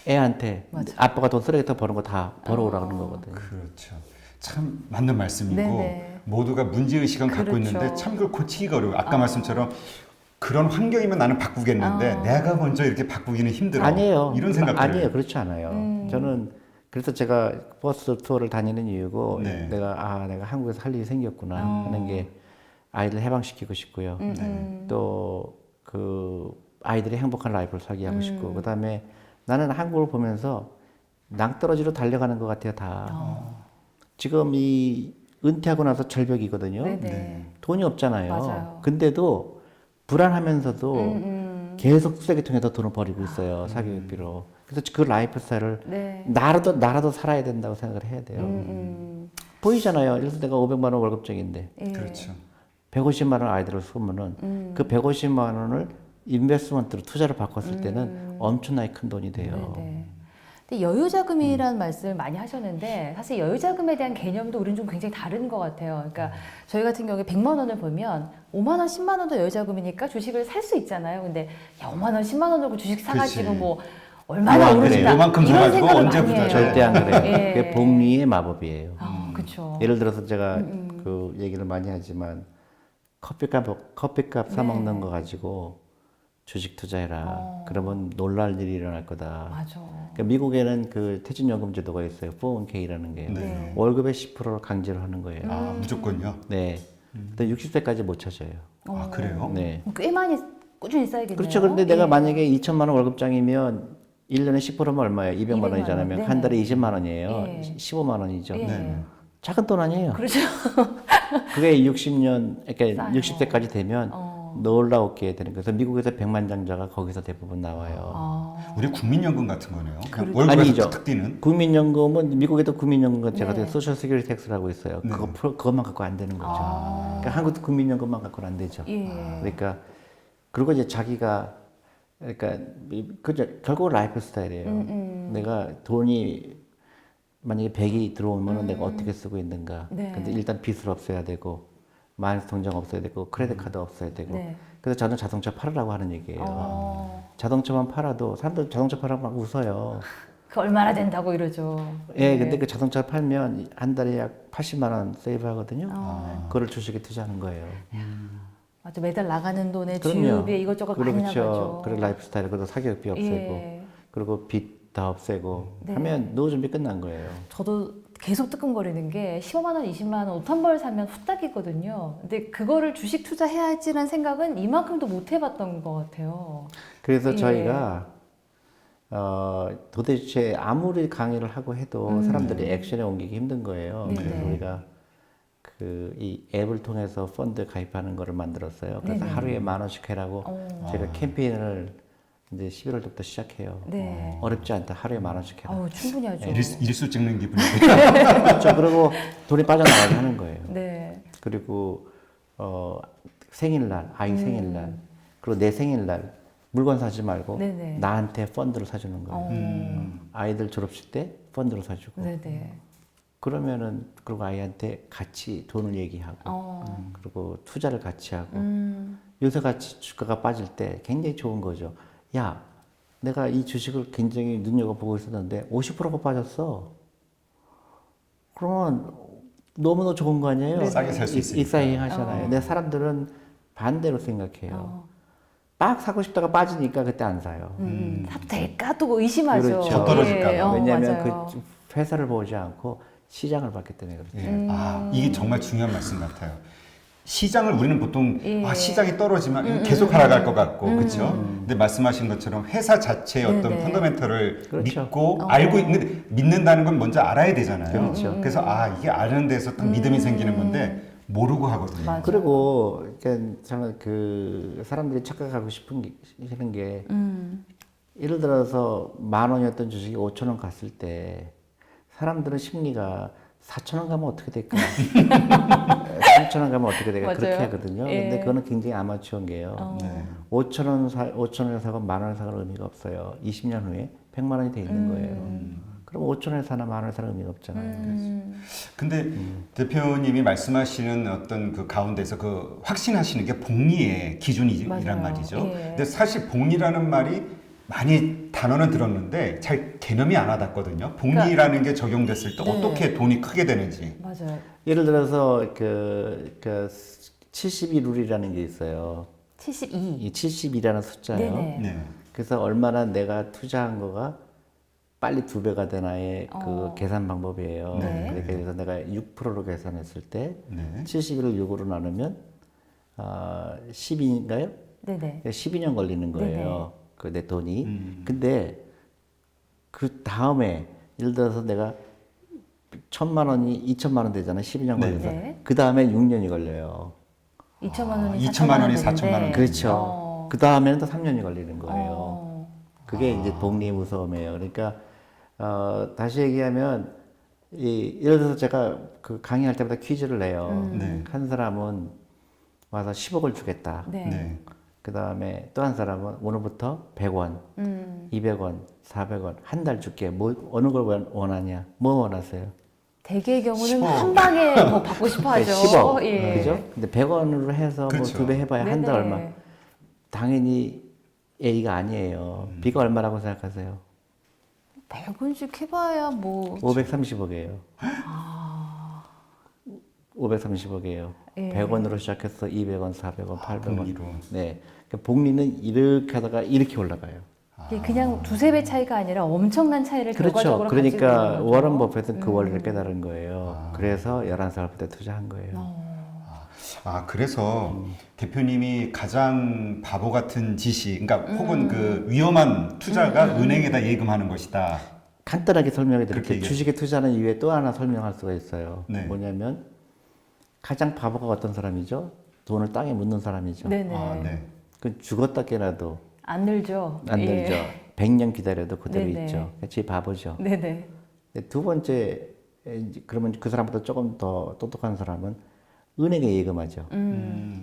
애한테 아빠가 돈 쓰레기통 버는 거 다 벌어오라 그러는 거거든요. 그렇죠. 참 맞는 말씀이고 네네. 모두가 문제의식은 갖고 그렇죠. 있는데 참 그걸 고치기가 어려워요. 아까 말씀처럼 그런 환경이면 나는 바꾸겠는데 내가 먼저 이렇게 바꾸기는 힘들어. 아니에요. 이런 생각들. 아니에요. 그렇지 않아요. 저는 그래서 제가 버스 투어를 다니는 이유고 네. 내가 한국에서 할 일이 생겼구나 하는 게 아이들 해방시키고 싶고요. 또 그 아이들이 행복한 라이프를 살게 하고 싶고 그다음에 나는 한국을 보면서 낭떠러지로 달려가는 것 같아요. 다. 지금 이 은퇴하고 나서 절벽이거든요. 네네. 돈이 없잖아요. 맞아요. 근데도 불안하면서도 계속 쓰레기통에다 돈을 버리고 있어요. 사교육비로. 그래서 그 라이프 스타일을 네. 나라도 살아야 된다고 생각을 해야 돼요. 보이잖아요. 예를 들어서 내가 500만 원 월급쟁인데 예. 그렇죠. 150만 원 아이들을 쓰면은 그 150만 원을 인베스트먼트로 투자를 바꿨을 때는 엄청나게 큰 돈이 돼요. 네네. 근데 여유자금이라는 말씀을 많이 하셨는데 사실 여유자금에 대한 개념도 우리는 좀 굉장히 다른 것 같아요. 그러니까 저희 같은 경우에 100만 원을 벌면 5만 원, 10만 원도 여유자금이니까 주식을 살 수 있잖아요. 근데 야, 5만 원, 10만 원 들고 주식 사가지고 그치. 뭐 얼마나 그래요. 오르시나 요만큼 이런 사가지고 생각을 언제 많이 부자 해요. 절대 안 그래요. 예. 그게 복리의 마법이에요. 그렇죠. 예를 들어서 제가 그 얘기를 많이 하지만 커피값 사 먹는 거 가지고 주식 투자해라. 그러면 놀랄 일이 일어날 거다. 맞아. 그러니까 미국에는 그 퇴직연금 제도가 있어요. 401k라는 게 네. 월급의 10%를 강제로 하는 거예요. 아 무조건요. 네. 근데 60세까지 못 찾아요. 아 그래요? 네. 꽤 많이 꾸준히 쌓이겠네요. 그렇죠. 그런데 내가 예. 만약에 2천만 원 월급장이면 1년에 10%면 얼마예요? 200만 200만 원이잖아요. 원. 한 달에 네. 20만 원이에요. 예. 15만 원이죠. 예. 네. 작은 돈 아니에요. 그렇죠. 그게 60년, 그러니까 싸요. 60세까지 되면 놀라웠게 되는 거예요. 그래서 미국에서 백만장자가 거기서 대부분 나와요. 아, 우리 국민연금 같은 거네요. 그냥 그렇죠. 월급에서 아니죠. 탁탁 뛰는. 국민연금은 미국에도 국민연금 제가 네. 소셜 세큐리티 텍스라고 있어요. 네. 그것만 갖고 안 되는 거죠. 그러니까 한국도 국민연금만 갖고는 안 되죠. 예. 그러니까 그리고 이제 자기가 그러니까 결국 라이프 스타일이에요. 내가 돈이 만약에 100이 들어오면 내가 어떻게 쓰고 있는가. 네. 근데 일단 빚을 없애야 되고 마이너스 통장 없어야 되고 크레딧 카드 없어야 되고. 네. 그래서 저는 자동차 팔으라고 하는 얘기예요. 어, 자동차만 팔아도 사람들 자동차 팔아고 막 웃어요. 그 얼마나 된다고 이러죠. 예, 근데 그 자동차 팔면 한 달에 약 80만 원 세이브 하거든요. 그거를 주식에 투자하는 거예요. 맞아, 매달 나가는 돈에 그럼요. 주유비 이것저것 많이 그렇죠. 나가죠. 그리고 라이프 스타일, 그리고 사교육비 없애고, 예. 그리고 빚 다 없애고 네. 하면 노후 준비 끝난 거예요. 저도 계속 뜨끔거리는 게 15만 원, 20만 원 옷 한 벌 사면 후딱이거든요. 근데 그거를 주식 투자해야 할지라는 생각은 이만큼도 못 해봤던 것 같아요. 그래서 예. 저희가 도대체 아무리 강의를 하고 해도 사람들이 액션에 옮기기 힘든 거예요. 네. 그래서 네. 우리가 이 앱을 통해서 펀드 가입하는 거를 만들었어요. 그래서 네네. 하루에 10,000원씩 해라고 제가 캠페인을 이제 11월부터 시작해요. 네. 어렵지 않다. 하루에 10,000원씩 해라. 충분히 하죠. 일수 찍는 기분이에요. 그렇죠. 그리고 돈이 빠져나가게 하는 거예요. 네. 그리고 생일날, 아이 생일날, 그리고 내 생일날 물건 사지 말고 네네. 나한테 펀드를 사주는 거예요. 아이들 졸업식 때 펀드를 사주고. 네네. 그러면은 그리고 아이한테 같이 돈을 얘기하고, 그리고 투자를 같이 하고. 요새 같이 주가가 빠질 때 굉장히 좋은 거죠. 야, 내가 이 주식을 굉장히 눈여겨보고 있었는데 50%가 빠졌어. 그러면 너무너무 좋은 거 아니에요? 싸게 살 수 있으니까. 익사이행 하잖아요. 근데 사람들은 반대로 생각해요. 막 사고 싶다가 빠지니까 그때 안 사요. 사도 될까? 또 의심하죠. 그렇죠. 더 떨어질까 봐. 왜냐하면 맞아요. 그 회사를 보지 않고 시장을 봤기 때문에 그렇죠. 예. 이게 정말 중요한 말씀 같아요. 시장을 우리는 보통 예. 시장이 떨어지면 계속 하락할 것 같고 그렇죠. 근데 말씀하신 것처럼 회사 자체의 어떤 네네. 펀더멘털을 그렇죠. 믿고 알고 있는데 믿는다는 건 먼저 알아야 되잖아요. 그렇죠. 그래서 이게 아는 데서 딱 믿음이 생기는 건데 모르고 하거든요. 맞아요. 그리고 그러니까 저는 그 사람들이 착각하고 싶은 게 예를 들어서 10,000원이었던 주식이 5,000원 갔을 때 사람들은 심리가 4,000원 가면 어떻게 될까? 3,000원 가면 어떻게 될까? 맞아요. 그렇게 하거든요. 예. 근데 그거는 굉장히 아마추어인 게요. 네. 5,000원에 사고 10,000원에 사고 의미가 없어요. 20년 후에 100만 원이 돼 있는 거예요. 그럼 5,000원에 사나 10,000원에 사는 의미가 없잖아요. 근데 대표님이 말씀하시는 어떤 그 가운데서 그 확신하시는 게 복리의 기준이란 맞아요. 말이죠. 예. 근데 사실 복리라는 말이 많이 단어는 들었는데 잘 개념이 안 와닿거든요. 복리라는 게 적용됐을 때 네. 어떻게 돈이 크게 되는지. 맞아요. 예를 들어서 그 72룰이라는 게 있어요. 72. 이 70이라는 숫자예요. 네네. 네. 그래서 얼마나 내가 투자한 거가 빨리 2배가 되나의 그 계산 방법이에요. 네. 그러니까 그래서 내가 6%로 계산했을 때 네. 70을 6으로 나누면 12인가요? 네네. 12년 걸리는 거예요. 그 내 돈이. 근데 그 다음에 예를 들어서 내가 1,000만 원이 2,000만 원 되잖아요. 12년 네. 걸려서. 네. 그 다음에 6년이 걸려요. 2천만 원이 2천만 원이 4천만 원. 되는데. 그렇죠. 그 다음에는 또 3년이 걸리는 거예요. 그게 이제 복리의 무서움이에요. 그러니까 다시 얘기하면 예를 들어서 제가 그 강의할 때마다 퀴즈를 내요. 네. 한 사람은 와서 10억을 주겠다. 네. 네. 그 다음에 또 한 사람은 오늘부터 100원, 200원, 400원 한 달 줄게. 어느 걸 원하냐? 뭐 원하세요? 대개의 경우는 10억. 한 방에 뭐 받고 싶어 하죠. 10억. 예. 그죠? 근데 100원으로 해서 그렇죠. 뭐 2배 해봐야 한 달 네네. 얼마? 당연히 A가 아니에요. B가 얼마라고 생각하세요? 100원씩 해봐야 뭐 530억이에요. 530억이에요. 예. 100원으로 시작해서 200원, 400원, 800원. 복리로. 네. 그러니까 복리는 이렇게 하다가 이렇게 올라가요. 이게 그냥 두세 배 차이가 아니라 엄청난 차이를 그렇죠. 결과적으로 그러니까 가지고 있는 거죠. 워런 버핏은 그 원리를 깨달은 거예요. 그래서 11살 때 투자한 거예요. 그래서 대표님이 가장 바보 같은 지시, 그러니까 혹은 그 위험한 투자가 은행에다 예금하는 것이다. 간단하게 설명해 그렇게 드릴게요. 얘기해요. 주식에 투자하는 이유에 또 하나 설명할 수가 있어요. 네. 뭐냐면 가장 바보가 어떤 사람이죠? 돈을 땅에 묻는 사람이죠. 네네. 네. 그 죽었다 깨나도 안 늘죠. 안 예. 늘죠. 100년 기다려도 그대로 네네. 있죠. 제 바보죠. 네네. 근데 두 번째, 그러면 그 사람보다 조금 더 똑똑한 사람은 은행에 예금하죠.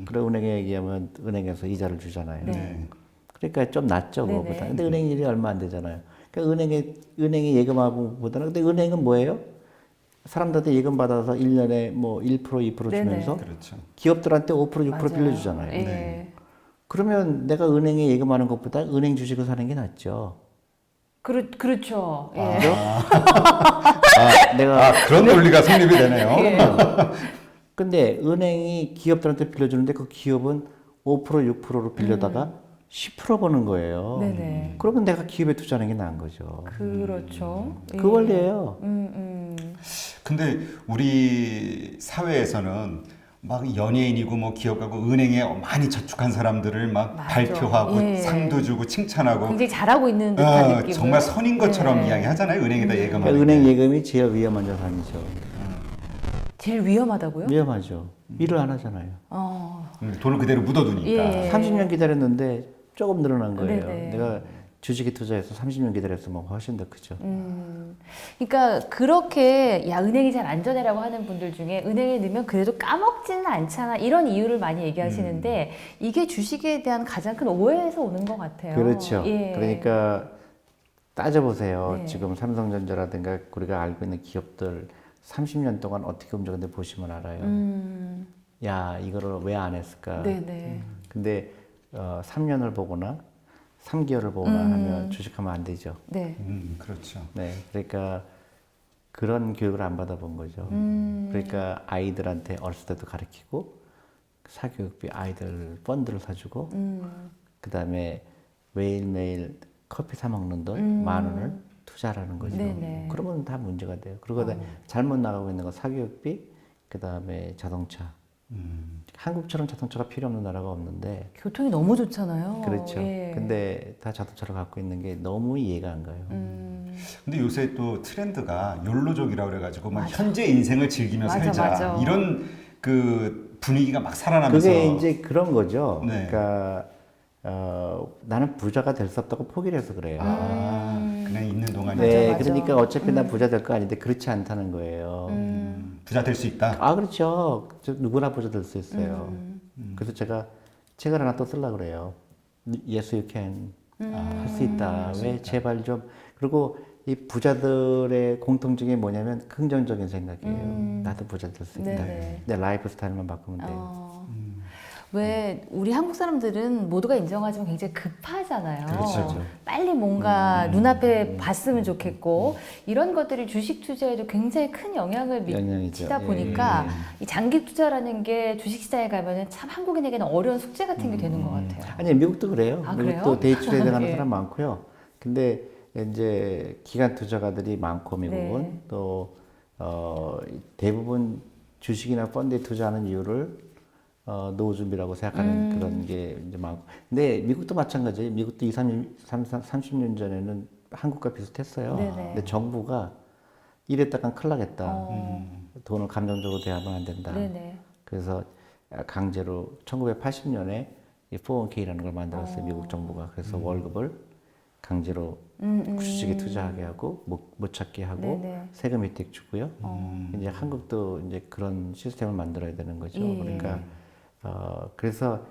그리고 은행에 얘기하면 은행에서 이자를 주잖아요. 네. 그러니까 좀 낫죠, 네네. 그거보다. 근데 은행 일이 얼마 안 되잖아요. 그러니까 은행에 예금하고 보다는, 근데 은행은 뭐예요? 사람들한테 예금 받아서 1년에 뭐 1%, 2% 주면서 그렇죠. 기업들한테 5%, 6% 맞아요. 빌려주잖아요. 예. 네. 그러면 내가 은행에 예금하는 것보다 은행 주식을 사는 게 낫죠. 그렇죠. 예. 내가 그런 논리가 성립이 되네요. 예. 근데 은행이 기업들한테 빌려주는데 그 기업은 5%, 6%로 빌려다가 10% 버는 거예요. 네네. 그러면 내가 기업에 투자하는 게 나은 거죠. 그렇죠. 그 원리예요. 근데 우리 사회에서는 막 연예인이고 뭐 기업가고 은행에 많이 저축한 사람들을 막 맞아. 발표하고 예. 상도 주고 칭찬하고 굉장히 잘하고 있는 듯한 느낌. 정말 선인 것처럼 네. 이야기하잖아요. 은행에다 예금하는 그러니까 은행 게. 예금이 제일 위험한 자산이죠. 제일 위험하다고요? 위험하죠. 일을 안 하잖아요. 돈을 그대로 묻어두니까. 예. 30년 기다렸는데 조금 늘어난 거예요. 네네. 내가 주식에 투자해서 30년 기다렸으면 훨씬 더 크죠. 그러니까 그렇게 야 은행이 잘 안전해라고 하는 분들 중에 은행에 넣으면 그래도 까먹지는 않잖아 이런 이유를 많이 얘기하시는데 이게 주식에 대한 가장 큰 오해에서 오는 것 같아요. 그렇죠. 예. 그러니까 따져보세요. 네. 지금 삼성전자라든가 우리가 알고 있는 기업들 30년 동안 어떻게 움직였는데 보시면 알아요. 야, 이거를 왜 안 했을까? 네네. 근데 3년을 보거나 3개월을 보거나 하면 주식하면 안 되죠. 네. 그렇죠. 네, 그러니까 그런 교육을 안 받아본 거죠. 그러니까 아이들한테 어렸을 때도 가르치고 사교육비 아이들 펀드를 사주고 그 다음에 매일매일 커피 사 먹는 돈 10,000원을 투자하라는 거죠. 네네. 그러면 다 문제가 돼요. 그리고 잘못 나가고 있는 건 사교육비, 그 다음에 자동차. 한국처럼 자동차가 필요 없는 나라가 없는데 교통이 너무 좋잖아요. 그렇죠. 예. 근데 다 자동차를 갖고 있는 게 너무 이해가 안 가요. 근데 요새 또 트렌드가 욜로족이라고 그래가지고 막 현재 인생을 즐기며 맞아, 살자 맞아. 이런 그 분위기가 막 살아나면서 그게 이제 그런 거죠. 네. 그러니까 나는 부자가 될 수 없다고 포기를 해서 그래요. 그냥 있는 동안에 네, 맞아. 그러니까 어차피 나 부자 될 거 아닌데 그렇지 않다는 거예요. 부자 될 수 있다. 아, 그렇죠. 누구나 부자 될 수 있어요. 그래서 제가 책을 하나 또 쓰려고 그래요. Yes, you can. 할 수 있다. 왜 제발 좀. 그리고 이 부자들의 공통점이 뭐냐면 긍정적인 생각이에요. 나도 부자 될 수 있다. 네네. 내 라이프 스타일만 바꾸면 돼요. 왜 우리 한국 사람들은 모두가 인정하지만 굉장히 급하잖아요. 그렇죠. 빨리 뭔가 눈앞에 봤으면 좋겠고 이런 것들이 주식 투자에도 굉장히 큰 영향을 영향이죠. 미치다 보니까 이 장기 투자라는 게 주식 시장에 가면은 참 한국인에게는 어려운 숙제 같은 게 되는 것 같아요. 아니, 미국도 그래요. 아, 미국도 그래요? 데이 트레이드 하는 예. 사람 많고요. 근데 이제 기관 투자가들이 많고 미국은 네. 또 대부분 주식이나 펀드에 투자하는 이유를 노후 준비라고 생각하는 그런 게 이제 많고. 근데 미국도 마찬가지예요. 미국도 30년 전에는 한국과 비슷했어요. 네네. 근데 정부가 이랬다간 큰일 나겠다. 돈을 감정적으로 대하면 안 된다. 네네. 그래서 강제로 1980년에 이 401k라는 걸 만들었어요. 미국 정부가. 그래서 월급을 강제로 주식에 투자하게 하고 못 찾게 하고 네네. 세금 혜택 주고요. 이제 한국도 이제 그런 시스템을 만들어야 되는 거죠. 예. 그러니까 그래서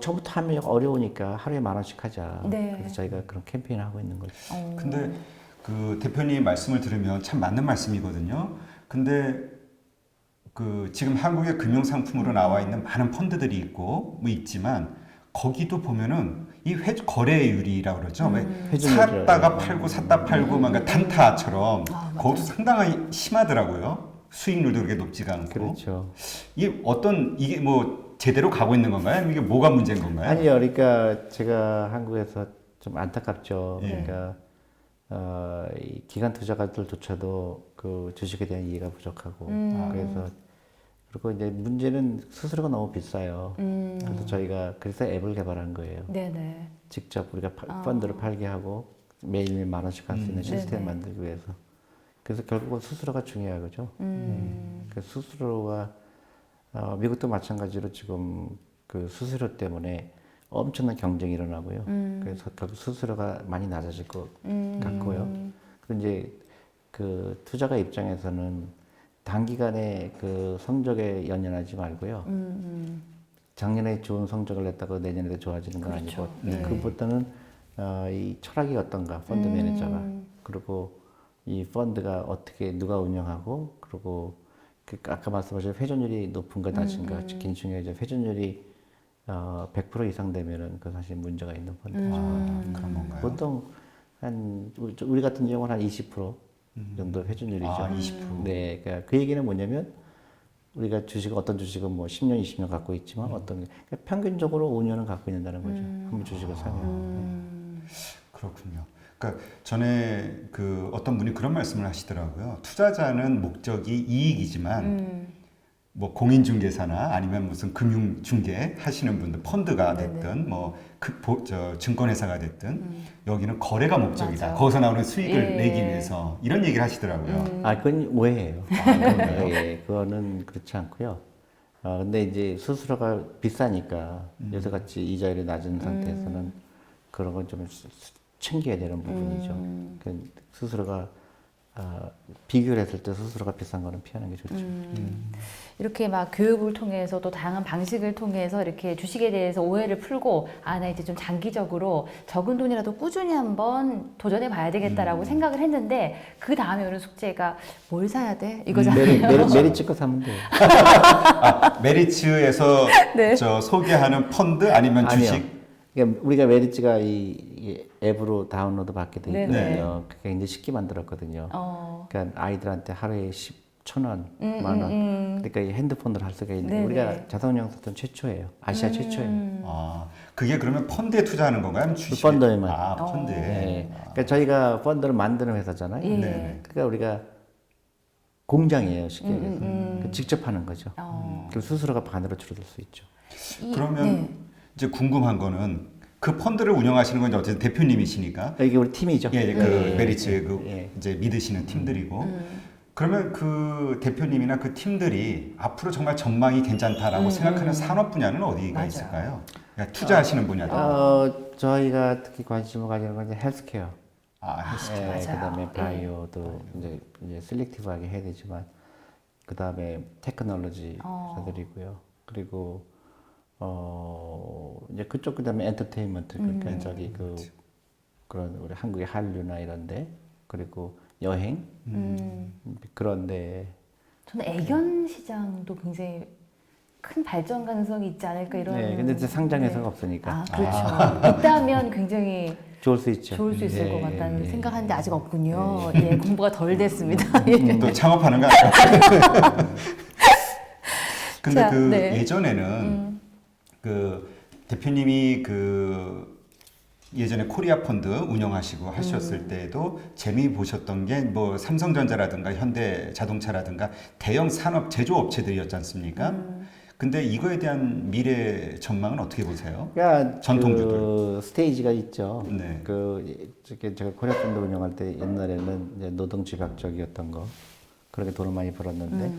처음부터 하면 어려우니까 하루에 10,000원씩 하자. 네. 그래서 저희가 그런 캠페인을 하고 있는 거죠. 근데 그 대표님 말씀을 들으면 참 맞는 말씀이거든요. 근데 그 지금 한국의 금융 상품으로 나와 있는 많은 펀드들이 있고 뭐 있지만 거기도 보면은 이 거래율이라고 그러죠. 왜 회전율이라고 샀다가 팔고 샀다 팔고 뭔가 단타처럼 거기도 상당히 심하더라고요. 수익률도 그렇게 높지가 않고. 그렇죠. 이게 뭐 제대로 가고 있는 건가요? 아니면 이게 뭐가 문제인 건가요? 아니요, 그러니까 제가 한국에서 좀 안타깝죠. 예. 그러니까 이 기관 투자가들조차도 그 주식에 대한 이해가 부족하고 그래서 그리고 이제 문제는 수수료가 너무 비싸요. 그래서 저희가 그래서 앱을 개발한 거예요. 네네. 직접 우리가 펀드를 팔게 하고 매일매일 10,000원씩 할 수 있는 시스템을 네네. 만들기 위해서. 그래서 결국은 수수료가 중요하죠. 그 수수료가 미국도 마찬가지로 지금 그 수수료 때문에 엄청난 경쟁이 일어나고요. 그래서 결국 수수료가 많이 낮아질 것 같고요. 그리고 이제 그 투자가 입장에서는 단기간에 그 성적에 연연하지 말고요. 작년에 좋은 성적을 냈다고 내년에도 좋아지는 건 그렇죠. 아니고 네. 그보다는 이 철학이 어떤가 펀드 매니저가 그리고 이 펀드가 어떻게 누가 운영하고 그리고 그 아까 말씀하신 회전율이 높은가 낮은가 특히 중요하죠. 회전율이 100% 이상 되면은 그 사실 문제가 있는 펀드죠. 그런 건가요? 보통 한 우리 같은 경우는 한 20% 정도 회전율이죠. 아, 20%. 네, 그러니까 그 얘기는 뭐냐면 우리가 어떤 주식은 뭐 10년, 20년 갖고 있지만 어떤 그러니까 평균적으로 5년은 갖고 있는다는 거죠. 한번 주식을 사면. 그렇군요. 그러니까 전에 그 어떤 분이 그런 말씀을 하시더라고요. 투자자는 목적이 이익이지만 뭐 공인중개사나 아니면 무슨 금융중개 하시는 분들, 펀드가 됐든 뭐 증권회사가 됐든 여기는 거래가 목적이다. 맞아. 거기서 나오는 수익을 예. 내기 위해서 이런 얘기를 하시더라고요. 아, 그건 오해예요. 그런가요? 예, 그거는 그렇지 않고요. 근데 이제 수수료가 비싸니까 요새같이 이자율이 낮은 상태에서는 그런 건 좀 챙겨야 되는 부분이죠. 그 수수료가 비교를 했을 때 수수료가 비싼 거는 피하는 게 좋죠. 이렇게 막 교육을 통해서 또 다양한 방식을 통해서 이렇게 주식에 대해서 오해를 풀고 나 이제 좀 장기적으로 적은 돈이라도 꾸준히 한번 도전해 봐야 되겠다라고 생각을 했는데 그 다음에 오는 숙제가 뭘 사야 돼? 이거잖아요. 메리츠 거 사면 돼요. 메리츠에서 네. 소개하는 펀드 아니면 주식? 아니요. 그러니까 우리가 메리츠가 이 앱으로 다운로드 받게 돼 있거든요. 네네. 그러니까 굉장히 쉽게 만들었거든요. 그러니까 아이들한테 하루에 10,000원, 만 원. 그러니까 이 핸드폰으로 할 수가 있는 네네. 우리가 자산운용 사건 최초예요. 아시아 최초예요. 아, 그게 그러면 펀드에 투자하는 건가요? 아니면 주식? 펀드에만. 아, 펀드에. 네. 그러니까 저희가 펀드를 만드는 회사잖아요. 예. 네. 그러니까 우리가 공장이에요, 쉽게 얘기해서. 그러니까 직접 하는 거죠. 그 수수료가 반으로 줄어들 수 있죠. 그러면 네. 이제 궁금한 거는 그 펀드를 운영하시는 건 이제 어쨌든 대표님이시니까 이게 우리 팀이죠. 예, 그 메리츠 그 예. 이제 믿으시는 팀들이고 그러면 그 대표님이나 그 팀들이 앞으로 정말 전망이 괜찮다라고 생각하는 산업 분야는 어디가 맞아요. 있을까요? 그러니까 투자하시는 분야들. 저희가 특히 관심을 가지는 건 이제 헬스케어. 헬스케어. 맞아요. 그다음에 바이오도 이제 셀렉티브하게 해야 되지만 그다음에 테크놀로지 회사들이고요. 그리고 이제 그쪽 그다음에 엔터테인먼트 그러니까 저기 그런 우리 한국의 한류나 이런데 그리고 여행 그런데 저는 애견 시장도 굉장히 큰 발전 가능성이 있지 않을까 이런. 네, 근데 이제 상장 회사가 없으니까 아, 그렇죠. 있다면 굉장히 좋을 수 있죠. 좋을 수 있을 예, 것 같다는 예, 생각하는데 아직 없군요. 예, 공부가 덜 됐습니다. 예. 또 창업하는 거 아니에요? 근데 자, 그 네. 예전에는 그 대표님이 그 예전에 코리아 펀드 운영하시고 하셨을 때에도 재미 보셨던 게 뭐 삼성전자라든가 현대자동차라든가 대형 산업 제조업체들이었지 않습니까? 근데 이거에 대한 미래 전망은 어떻게 보세요? 그러니까 전통주들. 그 스테이지가 있죠. 네. 제가 코리아 펀드 운영할 때 옛날에는 이제 노동집약적이었던 거 그렇게 돈을 많이 벌었는데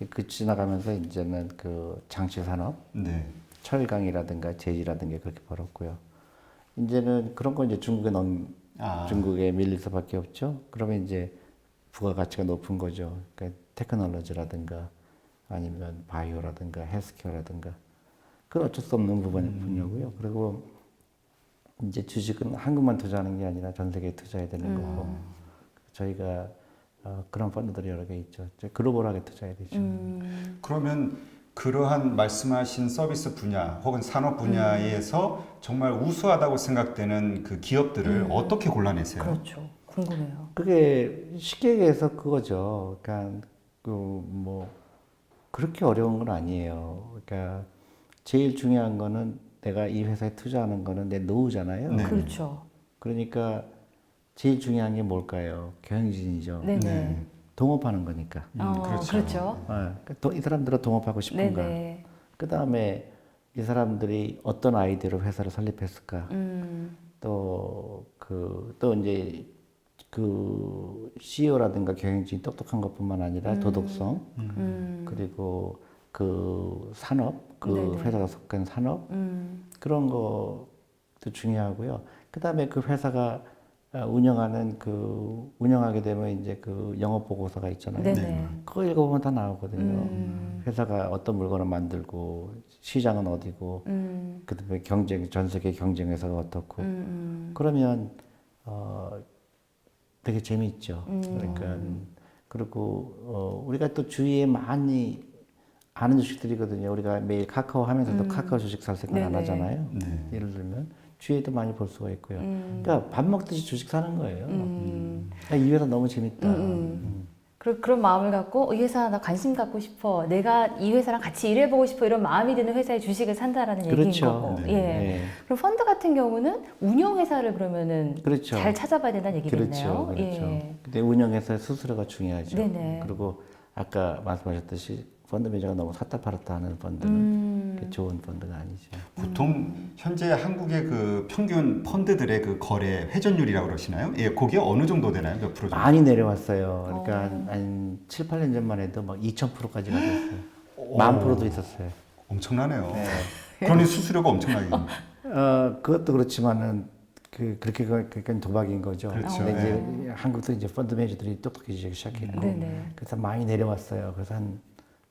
그 지나가면서 이제는 그 장치 산업, 네. 철강이라든가 제지라든가 그렇게 벌었고요. 이제는 그런 거 이제 중국에 밀릴 수밖에 없죠. 그러면 이제 부가가치가 높은 거죠. 그러니까 테크놀로지라든가 아니면 바이오라든가 헬스케어라든가 그건 어쩔 수 없는 분야고요. 그리고 이제 주식은 한국만 투자하는 게 아니라 전 세계에 투자해야 되는 거고 저희가 그런 펀드들이 여러 개 있죠. 글로벌하게 투자해야 되죠. 그러면 그러한 말씀하신 서비스 분야 혹은 산업 분야에서 정말 우수하다고 생각되는 그 기업들을 어떻게 골라내세요? 그렇죠. 궁금해요. 그게 쉽게 얘기해서 그거죠. 그러니까 뭐 그렇게 어려운 건 아니에요. 그러니까 제일 중요한 거는 내가 이 회사에 투자하는 거는 내 노후잖아요. 네. 그렇죠. 그러니까 제일 중요한 게 뭘까요? 경영진이죠. 네네. 네. 동업하는 거니까. 그렇죠. 그렇죠. 그러니까 이 사람들은 동업하고 싶은가. 네네. 그 다음에 이 사람들이 어떤 아이디어로 회사를 설립했을까. 또 이제 그 CEO라든가 경영진이 똑똑한 것뿐만 아니라 도덕성, 그리고 그 산업, 그 네네. 회사가 속한 산업, 그런 것도 중요하고요. 그 다음에 그 회사가 운영하게 되면 이제 그 영업 보고서가 있잖아요. 네네. 그거 읽어보면 다 나오거든요. 회사가 어떤 물건을 만들고 시장은 어디고 그다음에 전 세계 경쟁 회사가 어떻고 그러면 되게 재미있죠. 그러니까 그리고 우리가 또 주위에 많이 아는 주식들이거든요. 우리가 매일 카카오 하면서도 카카오 주식 살 생각 안 네네. 하잖아요. 네. 예를 들면 주위에도 많이 볼 수가 있고요. 그러니까 밥 먹듯이 주식 사는 거예요. 이 회사 너무 재밌다. 그런 마음을 갖고 이 회사 나 관심 갖고 싶어. 내가 이 회사랑 같이 일해보고 싶어. 이런 마음이 드는 회사의 주식을 산다라는 얘기인 그렇죠. 거고. 네. 예. 네. 그럼 펀드 같은 경우는 운영 회사를 그러면은 그렇죠. 잘 찾아봐야 된다는 얘기겠네요. 그렇죠. 예. 근데 운영에서 수수료가 중요하죠. 네네. 그리고 아까 말씀하셨듯이 펀드 매니저가 너무 샀다 팔았다 하는 펀드는 그게 좋은 펀드가 아니죠. 보통 현재 한국의 그 평균 펀드들의 그 거래 회전율이라고 그러시나요? 예, 그게 어느 정도 되나요? 몇 프로 정도? 많이 내려왔어요. 그러니까 한 7, 8년 전만 해도 막 2000%까지 가졌어요. 10,000%도 있었어요. 엄청나네요. 그러니 수수료가 엄청나게. 그것도 그렇지만은 그러니까 도박인 거죠. 그렇죠. 근데 이제 한국도 이제 펀드 매니저들이 똑똑해지기 시작했고, 네네. 그래서 많이 내려왔어요. 그래서 한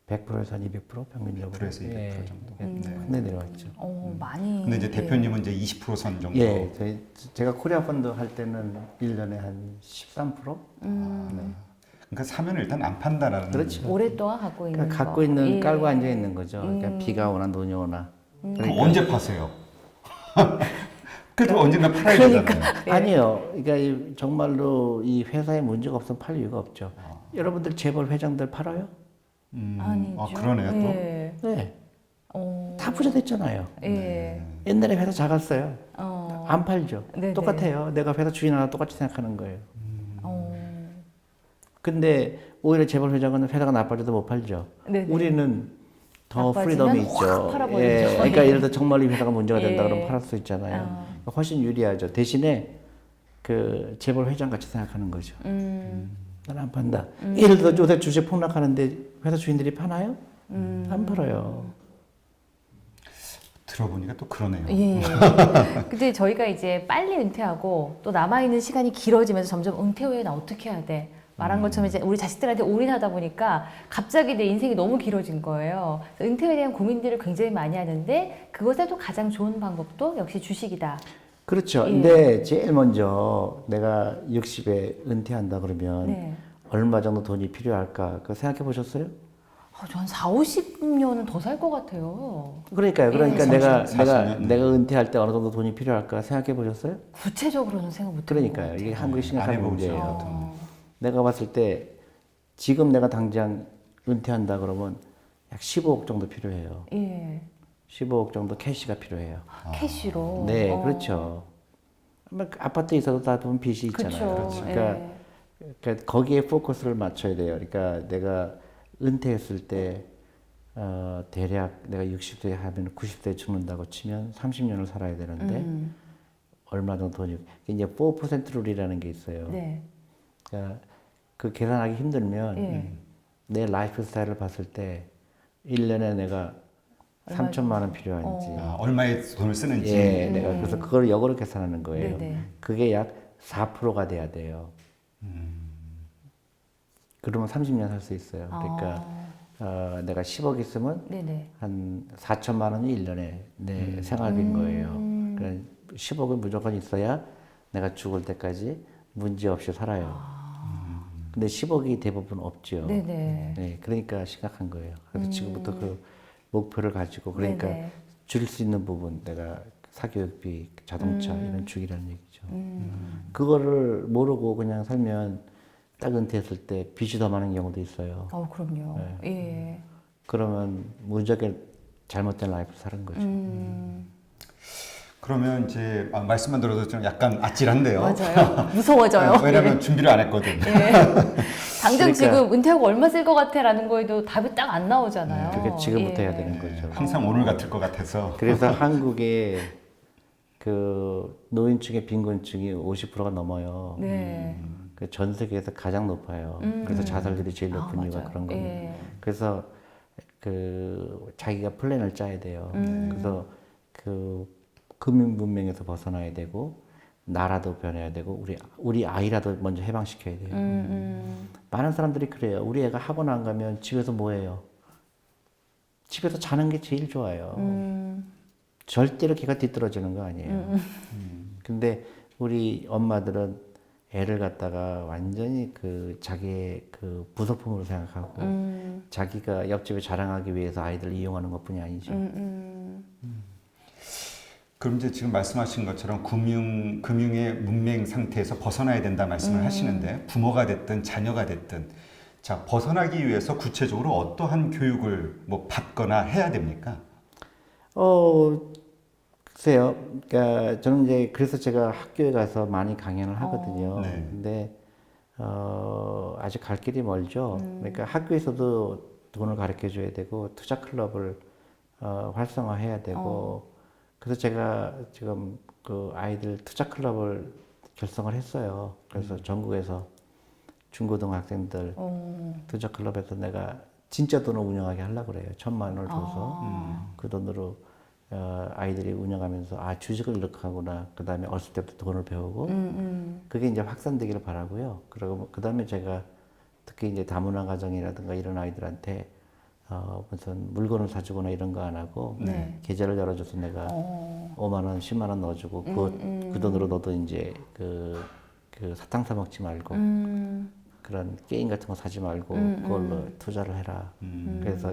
100%에서 한 200% 평균적으로. 100%에서 200% 정도. 근데 내려왔죠. 많이. 근데 이제 대표님은 이제 20%선 정도. 예, 제가 코리아 펀드 할 때는 1년에 한 13%? 그러니까 사면 일단 안 판다라는. 그렇죠. 오랫동안 갖고 있는 그러니까 갖고 거. 있는 예. 깔고 앉아 있는 거죠. 그러니까 비가 오나 눈이 오나. 그럼 언제 파세요? 그래도 언젠가 팔아야 되잖아요. 아니요. 그러니까 정말로 이 회사에 문제가 없으면 팔 이유가 없죠. 여러분들 재벌 회장들 팔아요? 아니죠. 그러네요 또. 예. 네. 어. 다 부자 됐잖아요. 예. 옛날에 회사 작았어요. 어. 안 팔죠. 네네. 똑같아요. 내가 회사 주인 하나 똑같이 생각하는 거예요. 어. 근데 오히려 재벌 회장은 회사가 나빠져도 못 팔죠. 네네. 우리는 더 나빠지면 프리덤이 확 있죠. 팔아버리죠. 예, 그러니까 예를 들어 정말 이 회사가 문제가 된다 예. 그러면 팔 수 있잖아요. 훨씬 유리하죠. 대신에 그 재벌 회장 같이 생각하는 거죠. 난 안 판다. 예를 들어 요새 주식 폭락하는데 회사 주인들이 파나요? 안 팔아요. 들어보니까 또 그러네요. 예. 근데 저희가 이제 빨리 은퇴하고 또 남아있는 시간이 길어지면서 점점 은퇴 후에 나 어떻게 해야 돼? 말한 것처럼 이제 우리 자식들한테 올인하다 보니까 갑자기 내 인생이 너무 길어진 거예요. 그래서 은퇴에 대한 고민들을 굉장히 많이 하는데 그것에도 가장 좋은 방법도 역시 주식이다. 그렇죠. 예. 근데 제일 먼저 내가 60에 은퇴한다 그러면 네. 얼마 정도 돈이 필요할까? 그거 생각해 보셨어요? 저 한 4, 50년은 더 살 것 같아요. 그러니까요. 그러니까 예. 내가 30, 40년. 내가 은퇴할 때 어느 정도 돈이 필요할까 생각해 보셨어요? 구체적으로는 생각 못 해본 것 그러니까요. 같아요. 이게 한국이 안 심각한 해보죠. 문제예요. 내가 봤을 때 지금 내가 당장 은퇴한다 그러면 약 15억 정도 필요해요. 예. 15억 정도 캐시가 필요해요. 캐시로. 네, 그렇죠. 아파트에 있어도 다 돈 빚이 있잖아요. 그렇죠. 그러니까, 예. 그러니까 거기에 포커스를 맞춰야 돼요. 그러니까 내가 은퇴했을 때 대략 내가 60세 하면 90세 죽는다고 치면 30년을 살아야 되는데 얼마 정도 돈이 이제 4% 룰이라는 게 있어요. 네. 그러니까 그 계산하기 힘들면 예. 내 라이프 스타일을 봤을 때 1년에 내가 3천만 원 필요한지 얼마의 돈을 쓰는지. 예, 내가 그래서 그걸 역으로 계산하는 거예요. 네네. 그게 약 4%가 돼야 돼요. 그러면 30년 살 수 있어요. 그러니까 내가 10억 있으면 네네. 한 4천만 원이 1년에 내 생활비인 거예요. 그러니까 10억은 무조건 있어야 내가 죽을 때까지 문제 없이 살아요. 근데 10억이 대부분 없죠. 네네. 네, 그러니까 심각한 거예요. 그래서 지금부터 그 목표를 가지고 그러니까 네네. 줄일 수 있는 부분 내가 사교육비, 자동차 이런 주기라는 얘기죠. 그거를 모르고 그냥 살면 딱 은퇴했을 때 빚이 더 많은 경우도 있어요. 그럼요. 네. 예. 그러면 무지하게 잘못된 라이프 사는 거죠. 그러면 이제 말씀만 들어도 좀 약간 아찔한데요. 맞아요. 무서워져요. 왜냐면 준비를 안 했거든요. 예. 당장 그러니까- 지금 은퇴하고 얼마 쓸 것 같아라는 거에도 답이 딱 안 나오잖아요. 그게 지금부터 예. 해야 되는 거죠. 항상 오늘 같을 것 같아서. 그래서 한국의 그 노인층의 빈곤층이 50%가 넘어요. 네. 그 전 세계에서 가장 높아요. 그래서 자살률이 제일 높은 이유가 맞아요. 그런 겁니다. 예. 그래서 그 자기가 플랜을 짜야 돼요. 그래서 그 금융 문명에서 벗어나야 되고 나라도 변해야 되고 우리 아이라도 먼저 해방시켜야 돼요. 많은 사람들이 그래요. 우리 애가 학원 안 가면 집에서 뭐 해요? 집에서 자는 게 제일 좋아요. 절대로 걔가 뒤떨어지는 거 아니에요. 근데 우리 엄마들은 애를 갖다가 완전히 그 자기의 그 부속품으로 생각하고 자기가 옆집에 자랑하기 위해서 아이들을 이용하는 것뿐이 아니죠. 그럼 이제 지금 말씀하신 것처럼 금융의 문맹 상태에서 벗어나야 된다 말씀을 하시는데 부모가 됐든 자녀가 됐든 자 벗어나기 위해서 구체적으로 어떠한 교육을 뭐 받거나 해야 됩니까? 글쎄요. 그러니까 저는 이제 그래서 제가 학교에 가서 많이 강연을 하거든요. 네. 근데 아직 갈 길이 멀죠. 그러니까 학교에서도 돈을 가르쳐 줘야 되고 투자 클럽을 활성화해야 되고 그래서 제가 지금 그 아이들 투자 클럽을 결성을 했어요. 그래서 전국에서 중고등학생들 투자 클럽에서 내가 진짜 돈을 운영하게 하려고 그래요. 1,000만 원을 줘서 그 돈으로 아이들이 운영하면서 아 주식을 이렇게 하구나. 그 다음에 어렸을 때부터 돈을 배우고 그게 이제 확산되기를 바라고요. 그리고 그 다음에 제가 특히 이제 다문화 가정이라든가 이런 아이들한테 무슨 물건을 사주거나 이런 거 안 하고 네. 계좌를 열어줘서 내가 5만 원, 10만 원 넣어주고 그 돈으로 너도 이제 그 사탕 사 먹지 말고 그런 게임 같은 거 사지 말고 그걸로 투자를 해라. 그래서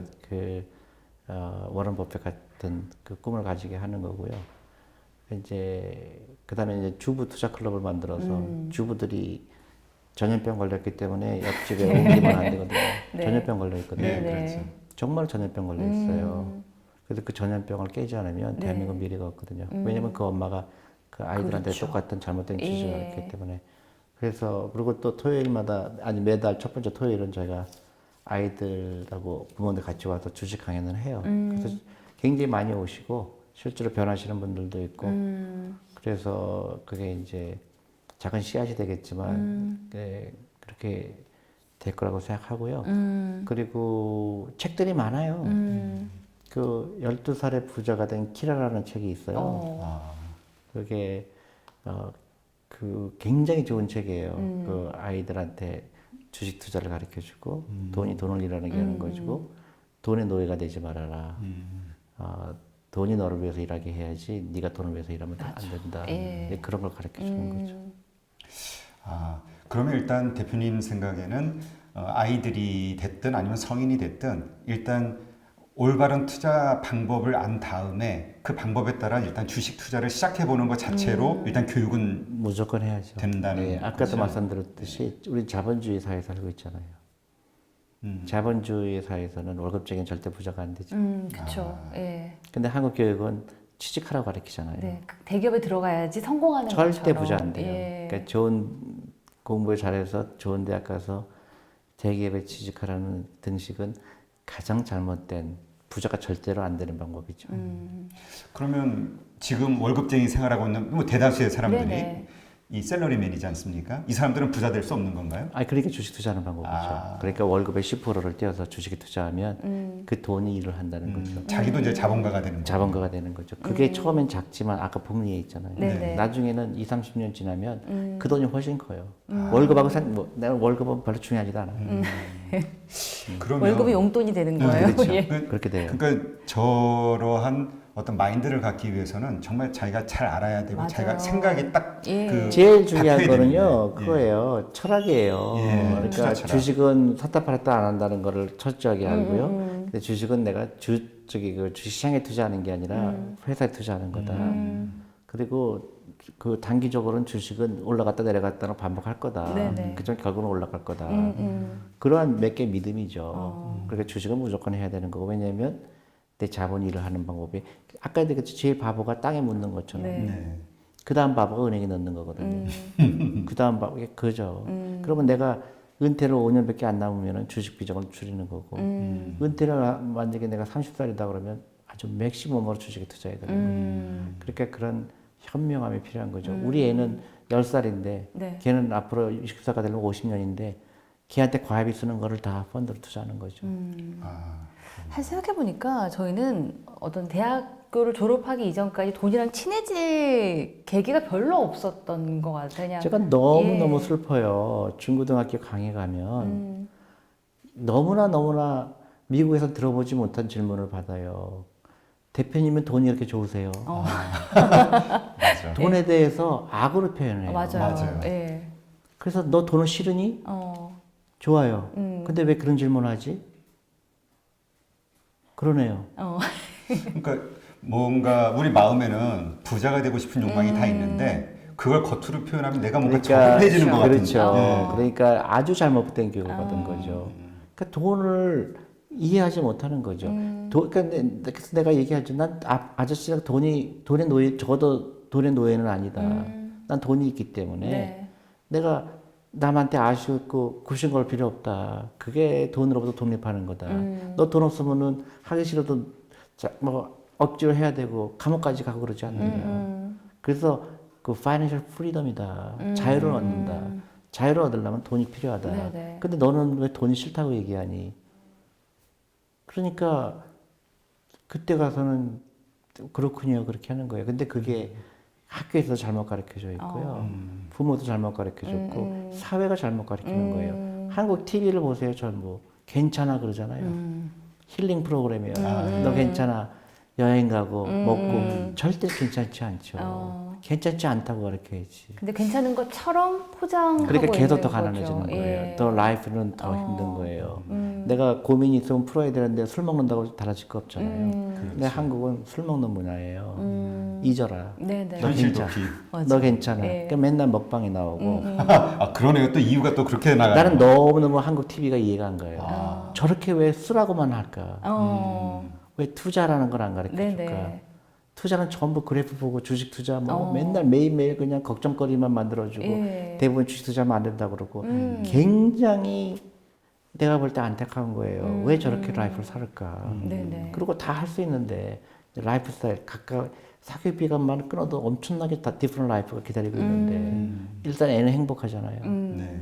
워런 버핏 같은 그 꿈을 가지게 하는 거고요. 이제 그다음에 이제 주부 투자 클럽을 만들어서 주부들이 전염병 걸렸기 때문에 옆집에 옮기면 안 되거든요. 네. 전염병 걸려 있거든요. 네, 그렇죠. 정말 전염병 걸려 있어요. 그래서 그 전염병을 깨지 않으면 네. 대한민국 미래가 없거든요. 왜냐면 그 엄마가 그 아이들한테 그렇죠. 똑같은 잘못된 지식을 예. 했기 때문에. 그래서 그리고 또 토요일마다 아니 매달 첫 번째 토요일은 저희가 아이들하고 부모들 같이 와서 주식 강연을 해요. 그래서 굉장히 많이 오시고 실제로 변하시는 분들도 있고 그래서 그게 이제 작은 씨앗이 되겠지만 그렇게 될 거라고 생각하고요. 그리고 책들이 많아요. 그 12살의 부자가 된 키라라는 책이 있어요. 그게 그 굉장히 좋은 책이에요. 그 아이들한테 주식 투자를 가르쳐 주고 돈을 일하는 게 하는 거고 돈의 노예가 되지 말아라. 돈이 너를 위해서 일하게 해야지 네가 돈을 위해서 일하면 안 된다. 예. 그런 걸 가르쳐 주는 거죠. 그러면 일단 대표님 생각에는 아이들이 됐든 아니면 성인이 됐든 일단 올바른 투자 방법을 안 다음에 그 방법에 따라 일단 주식 투자를 시작해 보는 것 자체로 일단 교육은 무조건 해야죠. 된다는 예, 아까도 말씀드렸듯이 우리 자본주의 사회에 살고 있잖아요. 자본주의 사회에서는 월급쟁이는 절대 부자가 안 되죠. 그렇죠. 예. 근데 한국 교육은 취직하라고 가르치잖아요. 네. 대기업에 들어가야지 성공하는 절대 것처럼. 부자 안 돼요. 예. 그러니까 좋은 공부를 잘해서 좋은 대학 가서 대기업에 취직하라는 등식은 가장 잘못된 부자가 절대로 안 되는 방법이죠. 그러면 지금 월급쟁이 생활하고 있는 뭐 대다수의 사람들이 네네. 이 셀러리맨이지 않습니까? 이 사람들은 부자 될 수 없는 건가요? 그러니까 주식 투자하는 방법이죠. 그러니까 월급의 10%를 떼어서 주식에 투자하면 그 돈이 일을 한다는 거죠. 자기도 이제 자본가가 되는 거죠. 자본가가 되는 거죠. 그게 처음엔 작지만 아까 복리에 있잖아요. 네네. 나중에는 20, 30년 지나면 그 돈이 훨씬 커요. 월급하고 내가 월급은 별로 중요하지도 않아요. 그러면 월급이 용돈이 되는 거예요. 그렇죠. 예. 그렇게 돼요. 그러니까 저러한 어떤 마인드를 갖기 위해서는 정말 자기가 잘 알아야 되고 맞아요. 자기가 생각이 딱 예. 그 제일 중요한 바뀌어야 거는요, 되는데. 그거예요. 철학이에요. 예, 그러니까 투자 철학. 주식은 샀다 팔았다 안 한다는 거를 철저하게 알고요. 근데 주식은 내가 그 주식시장에 투자하는 게 아니라 회사에 투자하는 거다. 그리고 그 단기적으로는 주식은 올라갔다 내려갔다는 반복할 거다. 네네. 그중 결국은 올라갈 거다. 그러한 몇 개 믿음이죠. 그러니까 주식은 무조건 해야 되는 거고 왜냐하면 내 자본이 일을 하는 방법이 아까 얘기했듯이 제일 바보가 땅에 묻는 것처럼 네. 그 다음 바보가 은행에 넣는 거거든요. 그 다음 바보가 그죠. 그러면 내가 은퇴를 5년밖에 안 남으면 주식 비중을 줄이는 거고 은퇴를 만약에 내가 30살이다 그러면 아주 맥시멈으로 주식에 투자해야 되는 거예요. 그러니까 그런 현명함이 필요한 거죠. 우리 애는 10살인데 네. 걔는 앞으로 60살가 되려면 50년인데 걔한테 과외비 쓰는 거를 다 펀드로 투자하는 거죠. 사실 생각해보니까 저희는 어떤 대학교를 졸업하기 이전까지 돈이랑 친해질 계기가 별로 없었던 것 같아요. 그냥 제가 너무너무 슬퍼요. 중고등학교 강의 가면 너무나 미국에서 들어보지 못한 질문을 받아요. 대표님은 돈이 이렇게 좋으세요? 맞아. 돈에 대해서 악으로 표현해요. 맞아요. 맞아요. 예. 그래서 너 돈을 싫으니? 좋아요. 근데 왜 그런 질문을 하지? 그러네요. 그러니까 뭔가 우리 마음에는 부자가 되고 싶은 욕망이 다 있는데 그걸 겉으로 표현하면 내가 뭔가 적응해지는 것 같은. 그렇죠. 그러니까 아주 잘못된 교육을 받은 거죠. 그러니까 돈을 이해하지 못하는 거죠. 그래서 내가 얘기하죠. 난 아저씨가 돈의 노예, 적어도 돈의 노예는 아니다. 난 돈이 있기 때문에 네. 내가 남한테 아쉬웠고 구신 걸 필요 없다. 그게 돈으로부터 독립하는 거다. 너 돈 없으면은 하기 싫어도 뭐 억지로 해야 되고 감옥까지 가고 그러지 않느냐. 그래서 그 파이낸셜 프리덤이다. 자유를 얻는다. 자유를 얻으려면 돈이 필요하다. 네네. 근데 너는 왜 돈이 싫다고 얘기하니? 그러니까 그때 가서는 그렇군요. 그렇게 하는 거예요. 근데 그게 학교에서 잘못 가르쳐져 있고요. 부모도 잘못 가르쳐줬고 사회가 잘못 가르치는 거예요. 한국 TV를 보세요. 전부 괜찮아 그러잖아요. 힐링 프로그램이에요. 너 괜찮아. 여행 가고 먹고 절대 괜찮지 않죠. 괜찮지 않다고 가르쳐야지. 근데 괜찮은 것처럼 포장하고 그러니까 계속 더 있는 가난해지는 거죠. 거예요. 예. 더 라이프는 더 힘든 거예요. 내가 고민이 있으면 풀어야 되는데 술 먹는다고 달라질 거 없잖아요. 근데 한국은 술 먹는 문화예요. 잊어라. 네네. 너 현실 괜찮아. 도피. 맞아. 너 괜찮아. 예. 그러니까 맨날 먹방이 나오고 아 그러네요. 또 이유가 또 그렇게 나가요. 나는 너무너무 한국 TV가 이해가 안 가요. 저렇게 왜 쓰라고만 할까? 왜 투자라는 걸 안 가르쳐 줄까? 네네. 투자는 전부 그래프 보고 주식 투자 뭐 맨날 매일매일 그냥 걱정거리만 만들어주고 예. 대부분 주식 투자만 안 된다고 그러고 굉장히 내가 볼 때 안타까운 거예요. 왜 저렇게 라이프를 살을까? 네네. 그리고 다 할 수 있는데 라이프 스타일 각각 사교육비간만 끊어도 엄청나게 다 디프런 라이프가 기다리고 있는데 일단 애는 행복하잖아요. 네.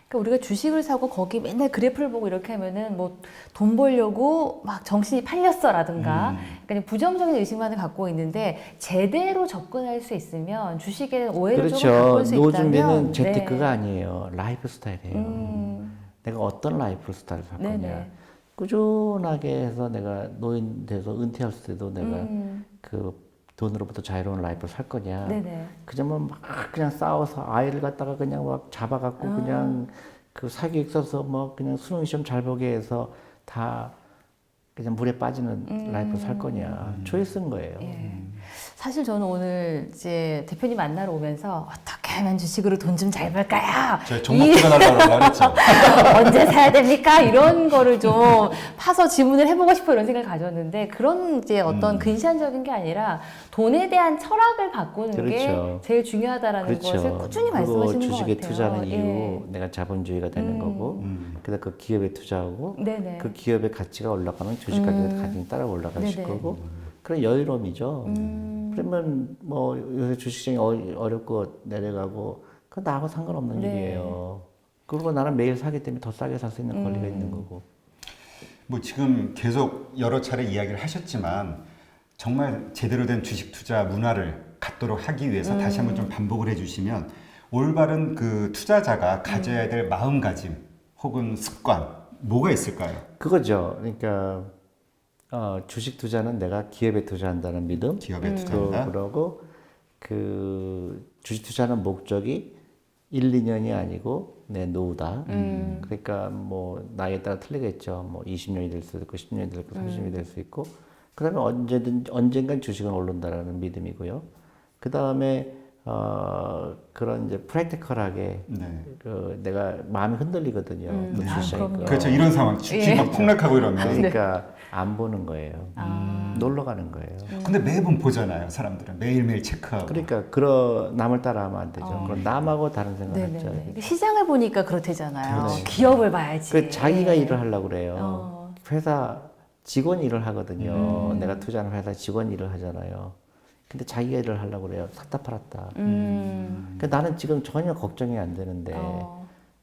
그러니까 우리가 주식을 사고 거기 맨날 그래프를 보고 이렇게 하면은 뭐 돈 벌려고 막 정신이 팔렸어라든가 그러니까 부정적인 의식만을 갖고 있는데 제대로 접근할 수 있으면 주식에 오해를 조금 그렇죠. 바꿀 수 노준비는 있다면 재테크가 아니에요. 라이프 스타일이에요. 음. 내가 어떤 라이프 스타일을 살 거냐. 네네. 꾸준하게 해서 내가 노인 돼서 은퇴했을 때도 내가 음. 그 돈으로부터 자유로운 라이프를 살 거냐. 네네. 그냥 막 그냥 싸워서 아이를 갖다가 그냥 막 잡아갖고 그냥 그 사교육 써서 뭐 그냥 수능 시험 잘 보게 해서 다 그냥 물에 빠지는 라이프를 살 거냐. 초이스인 거예요. 예. 사실 저는 오늘 이제 대표님 만나러 오면서 어떻게 하면 주식으로 돈 좀 잘 벌까요? 제가 종목 들어가려고 그랬죠. 언제 사야 됩니까? 이런 거를 좀 파서 질문을 해보고 싶어 이런 생각을 가졌는데 그런 이제 어떤 근시안적인 게 아니라 돈에 대한 철학을 바꾸는 그렇죠. 게 제일 중요하다라는 것을 꾸준히 그리고 말씀하시는 것 주식에 같아요. 투자하는 예. 이유 내가 자본주의가 되는 거고 그다음 그 기업에 투자하고 네네. 그 기업의 가치가 올라가면 주식 가격이 따라 올라가실 네네. 거고 그런 여유로움이죠. 그러면 뭐 요새 주식시장이 어렵고 내려가고 그 나하고 상관없는 네. 일이에요. 그리고 나는 매일 사기 때문에 더 싸게 살 수 있는 권리가 있는 거고. 뭐 지금 계속 여러 차례 이야기를 하셨지만 정말 제대로 된 주식 투자 문화를 갖도록 하기 위해서 다시 한번 좀 반복을 해주시면 올바른 그 투자자가 가져야 될 마음가짐 혹은 습관 뭐가 있을까요? 그거죠. 그러니까 주식 투자는 내가 기업에 투자한다는 믿음. 기업에 투자한다. 그러고 그 주식 투자는 목적이 1, 2년이 아니고 내 노후다. 그러니까 뭐 나이에 따라 틀리겠죠. 뭐 20년이 될 수도 있고 10년이 될 수 있고 30년이 될 수 있고 그다음에 언젠간 주식은 오른다라는 믿음이고요. 그다음에 그런 이제 프랙티컬하게 네. 그 내가 마음이 흔들리거든요. 또 주식시장이. 그럼요. 그렇죠. 이런 상황 주식 막 폭락하고 이러면. 그러니까 안 보는 거예요. 놀러 가는 거예요. 근데 매번 보잖아요. 사람들은 매일매일 체크하고. 그러니까 남을 따라하면 안 되죠. 그럼 남하고 다른 생각을 했죠. 네네네. 시장을 보니까 그렇대잖아요. 그렇지. 기업을 봐야지. 그 자기가 예. 일을 하려고 그래요. 회사 직원 일을 하거든요. 내가 투자하는 회사 직원 일을 하잖아요. 근데 자기가 일을 하려고 그래요. 샀다 팔았다. 그러니까 나는 지금 전혀 걱정이 안 되는데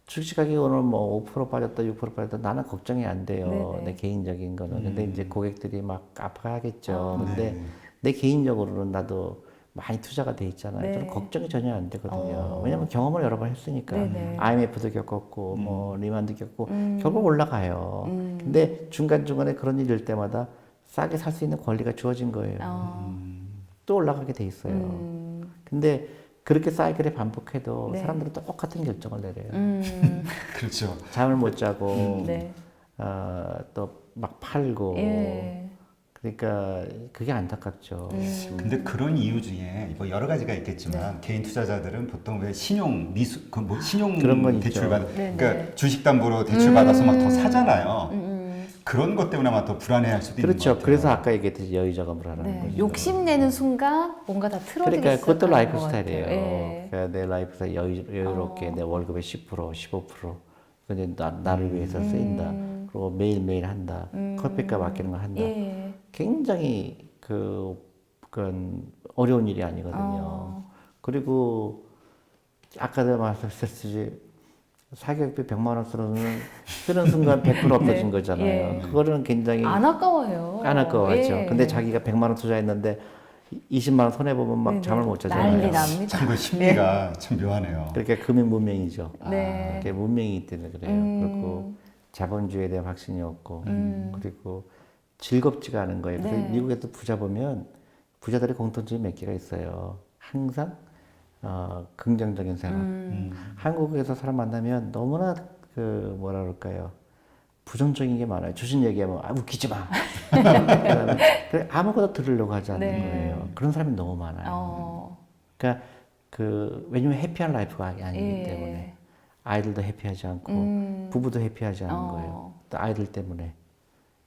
주식 가격이 오늘 뭐 5% 빠졌다, 6% 빠졌다 나는 걱정이 안 돼요. 네네. 내 개인적인 거는. 근데 이제 고객들이 막 아파하겠죠. 근데 네. 내 개인적으로는 나도 많이 투자가 돼 있잖아요. 네. 저는 걱정이 전혀 안 되거든요. 왜냐면 경험을 여러 번 했으니까. 네네. IMF도 겪었고, 뭐 리만도 겪고, 결국 올라가요. 근데 중간중간에 그런 일이 일 때마다 싸게 살 수 있는 권리가 주어진 거예요. 또 올라가게 돼 있어요. 근데 그렇게 사이클에 반복해도 네. 사람들은 똑같은 결정을 내려요. 그렇죠. 잠을 못 자고, 네. 또 막 팔고. 예. 그러니까 그게 안타깝죠. 근데 그런 이유 중에 뭐 여러 가지가 있겠지만 개인 투자자들은 보통 왜 신용 미수 그 뭐 신용 그런 건 대출 있죠. 받 네, 그러니까 네. 주식 담보로 대출 받아서 막 더 사잖아요. 그런 것 때문에 아마 더 불안해할 수도 있는 것 그렇죠. 같아요. 그래서 아까 얘기했듯이 여유자금을 하는 네. 거죠. 욕심내는 순간 뭔가 다 틀어지기 그러니까 그것도 시작하는 라이프 것 스타일이에요. 같아요. 예. 그러니까 내 라이프 스타일 여유롭게 내 월급의 10%, 15% 근데 나를 위해서 쓰인다. 그리고 매일매일 한다. 커피값 아끼는 거 한다. 예. 굉장히 그건 어려운 일이 아니거든요. 그리고 아까도 말씀하셨듯이 사교육비 100만 원 쓰는 순간 100% 없어진 네. 거잖아요. 예. 그거는 굉장히 안 아까워요. 안 아까워하죠. 예. 근데 자기가 100만 원 투자했는데 20만 원 손해 보면 막 네네. 잠을 못 자잖아요. 난리 납니다. 참 그 심리가 참 묘하네요. 그러니까 금융 문맹이죠. 네. 그게 문맹이기 때문에 그래요. 그리고 자본주의에 대한 확신이 없고 그리고 즐겁지가 않은 거예요. 그래서 네. 미국에도 부자 보면 부자들의 공통점이 몇 개가 있어요. 항상 긍정적인 생각. 한국에서 사람 만나면 너무나 그 뭐라 그럴까요? 부정적인 게 많아요. 주신 얘기하면 웃기지 마. 그다음에 아무것도 들으려고 하지 않는 네. 거예요. 그런 사람이 너무 많아요. 그러니까 왜냐면 해피한 라이프가 아니기 예. 때문에 아이들도 해피하지 않고 부부도 해피하지 않은 거예요. 또 아이들 때문에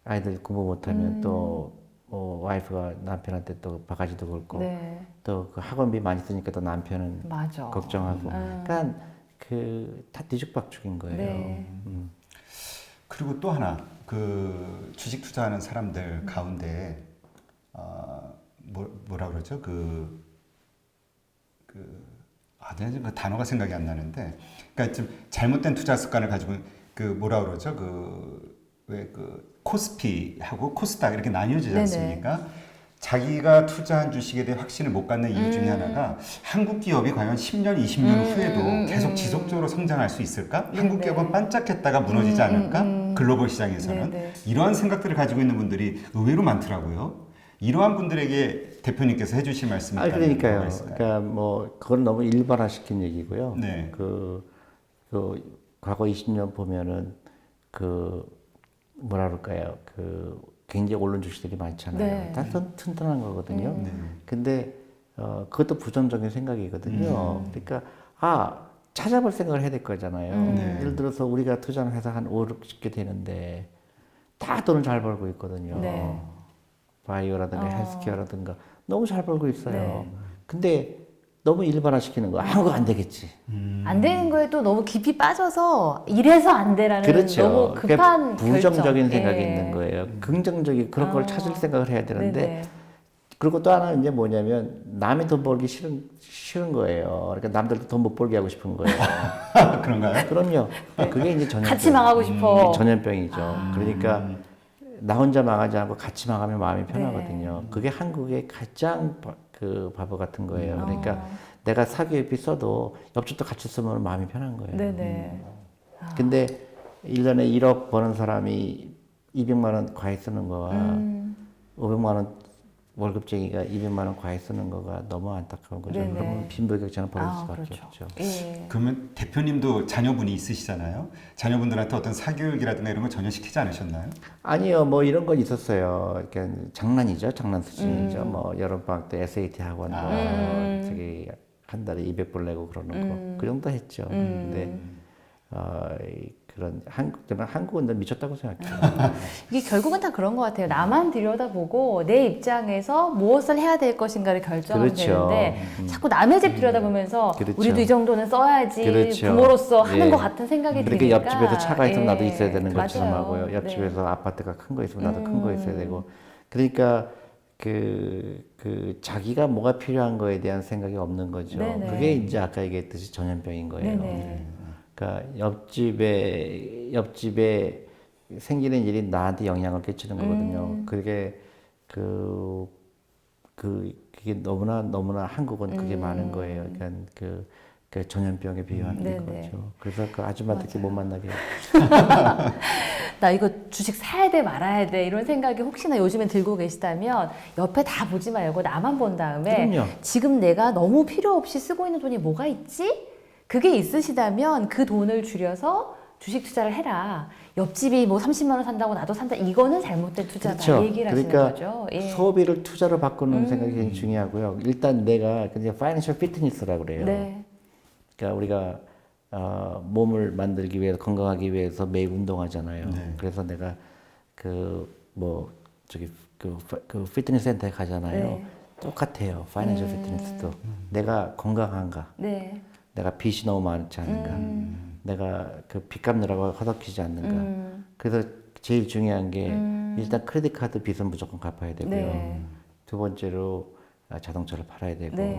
아이들 공부 못하면 또 와이프가 남편한테 또 바가지도 걸고 네. 또 그 학원비 많이 쓰니까 또 남편은 맞아. 걱정하고 그러니까 다 뒤죽박죽인 거예요. 네. 그리고 또 하나 그 주식 투자하는 사람들 가운데 뭐라 그러죠? 내가 지금 그 단어가 생각이 안 나는데, 그러니까 좀 잘못된 투자 습관을 가지고 그 뭐라 그러죠? 왜 코스피하고 코스닥 이렇게 나뉘어지지 네네. 않습니까? 자기가 투자한 주식에 대해 확신을 못 갖는 이유 중에 하나가 한국 기업이 과연 10년, 20년 후에도 계속 지속적으로 성장할 수 있을까? 한국 기업은 반짝했다가 무너지지 않을까? 글로벌 시장에서는 네네. 이러한 생각들을 가지고 있는 분들이 의외로 많더라고요. 이러한 분들에게 대표님께서 해주실 말씀이 있다면 그러니까요. 뭐가 있을까요? 그러니까 뭐 그건 너무 일반화시킨 얘기고요. 네. 그 과거 20년 보면은 뭐라 그럴까요? 굉장히 오른 주식들이 많잖아요. 네. 다 튼튼한 거거든요. 네. 근데 그것도 부정적인 생각이거든요. 그러니까 찾아볼 생각을 해야 될 거잖아요. 네. 예를 들어서 우리가 투자하는 회사 한 5, 60개 되는데 다 돈을 잘 벌고 있거든요. 네. 바이오라든가 헬스케어라든가 너무 잘 벌고 있어요. 네. 근데 너무 일반화시키는 거 아무거 안 되겠지. 안 되는 거에 또 너무 깊이 빠져서 이래서 안 돼라는 그렇죠. 너무 급한 그러니까 부정적인 결정. 생각이 예. 있는 거예요. 긍정적인 그런 걸 찾을 생각을 해야 되는데 네네. 그리고 또 하나는 이제 뭐냐면 남이 돈 벌기 싫은 거예요. 그러니까 남들도 돈 못 벌게 하고 싶은 거예요. 그런가요? 그럼요. 그게 이제 전염병. 같이 망하고 싶어. 전염병이죠. 그러니까 나 혼자 망하지 않고 같이 망하면 마음이 편하거든요. 네. 그게 한국의 가장 바보 같은 거예요. 그러니까 내가 사교육비 써도 옆집도 같이 쓰면 마음이 편한 거예요. 네네. 근데 1년에 1억 버는 사람이 200만 원 과외 쓰는 거와 500만 원 월급쟁이가 200만 원 과외 쓰는 거가 너무 안타까운 거죠. 네네. 그러면 빈부격차는 벌어질 수밖에 그렇죠. 없죠. 예. 그러면 대표님도 자녀분이 있으시잖아요. 자녀분들한테 어떤 사교육이라든가 이런 거 전혀 시키지 않으셨나요? 아니요, 뭐 이런 건 있었어요. 그러니까 장난이죠, 장난 수준이죠. 뭐 여름방학 때 SAT 학원 저기 한 달에 200불 내고 그러는 거, 그 정도 했죠. 근데 저는 한국은 미쳤다고 생각해요. 이게 결국은 다 그런 것 같아요. 나만 들여다보고 내 입장에서 무엇을 해야 될 것인가를 결정하면 그렇죠. 되는데 자꾸 남의 집 들여다보면서 그렇죠. 우리도 이 정도는 써야지 그렇죠. 부모로서 하는 예. 것 같은 생각이 그렇게 드니까 옆집에서 차가 있으면 나도 예. 있어야 되는 것처럼 맞아요. 하고요. 옆집에서 네. 아파트가 큰 거 있으면 나도 큰 거 있어야 되고. 그러니까 자기가 뭐가 필요한 거에 대한 생각이 없는 거죠. 네네. 그게 이제 아까 얘기했듯이 전염병인 거예요. 네네. 그러니까 옆집에 생기는 일이 나한테 영향을 끼치는 거거든요. 그게 그게 너무나 한국은 그게 많은 거예요. 그러니까 그 전염병에 비유하는 네네. 거죠. 그래서 그 아줌마들끼리 못 만나게 해요. 나 이거 주식 사야 돼 말아야 돼 이런 생각이 혹시나 요즘엔 들고 계시다면 옆에 다 보지 말고 나만 본 다음에 그럼요. 지금 내가 너무 필요 없이 쓰고 있는 돈이 뭐가 있지? 그게 있으시다면 그 돈을 줄여서 주식 투자를 해라. 옆집이 뭐 30만 원 산다고 나도 산다. 이거는 잘못된 투자다. 그렇죠. 얘기를 하시는 그러니까 거죠. 예. 소비를 투자로 바꾸는 생각이 굉장히 중요하고요. 일단 내가 그냥 파이낸셜 피트니스라고 그래요. 네. 그러니까 우리가 몸을 만들기 위해서 건강하기 위해서 매일 운동하잖아요. 네. 그래서 내가 그 피트니스 센터에 가잖아요. 네. 똑같아요. 파이낸셜 피트니스도 내가 건강한가, 네. 내가 빚이 너무 많지 않은가, 내가 그 빚 갚느라고 허덕이지 않는가. 그래서 제일 중요한 게 일단 크레딧 카드 빚은 무조건 갚아야 되고요. 네. 두 번째로 자동차를 팔아야 되고, 네.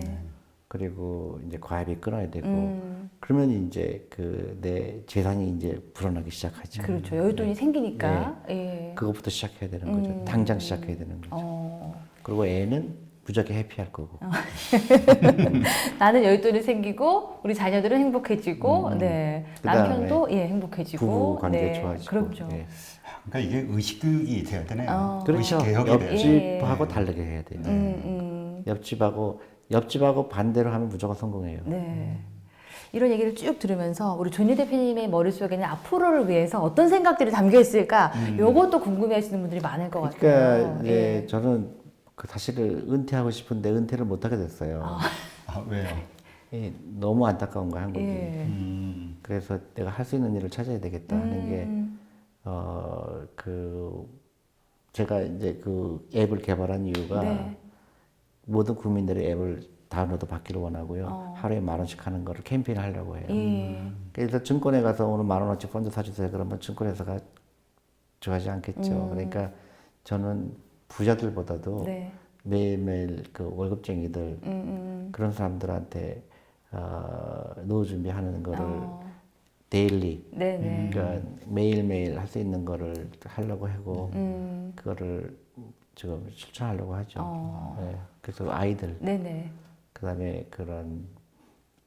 그리고 이제 과외비 끊어야 되고, 그러면 이제 그 내 재산이 이제 불어나기 시작하죠. 그렇죠. 여윳돈이 생기니까. 예. 그것부터 시작해야 되는 거죠. 당장 시작해야 되는 거죠. 그리고 애는 무지하게 해피할 거고. 나는 여윳돈이 생기고 우리 자녀들은 행복해지고, 네. 그다음에 남편도 예 행복해지고, 부부 관계 네. 좋아지고. 그렇죠. 예. 그러니까 이게 의식 교육이 돼야 되네요. 그렇죠. 의식 개혁이 돼요. 옆집하고 다르게 해야 돼요. 옆집하고 반대로 하면 무조건 성공해요. 네. 이런 얘기를 쭉 들으면서 우리 존니 대표님의 머릿속에는 앞으로를 위해서 어떤 생각들이 담겨 있을까? 요것도 궁금해하시는 분들이 많을 것 같아요. 그러니까 이제 예. 저는 그 사실은 은퇴하고 싶은데 은퇴를 못 하게 됐어요. 아, 왜요? 예, 너무 안타까운 거야 한국이. 예. 그래서 내가 할 수 있는 일을 찾아야 되겠다 하는 게 제가 이제 그 앱을 개발한 이유가 네. 모든 국민들이 앱을 다운로드 받기를 원하고요. 하루에 10,000원씩 하는 거를 캠페인 하려고 해요. 예. 그래서 증권에 가서 오늘 10,000원어치 펀드 사주세요. 그러면 증권회사가 좋아하지 않겠죠. 그러니까 저는 부자들보다도 네. 매일매일 그 월급쟁이들 그런 사람들한테 노후 준비하는 거를 데일리 네네. 그러니까 매일매일 할 수 있는 거를 하려고 하고 그거를 지금 실천하려고 하죠. 네. 그래서 아이들 네네. 그다음에 그런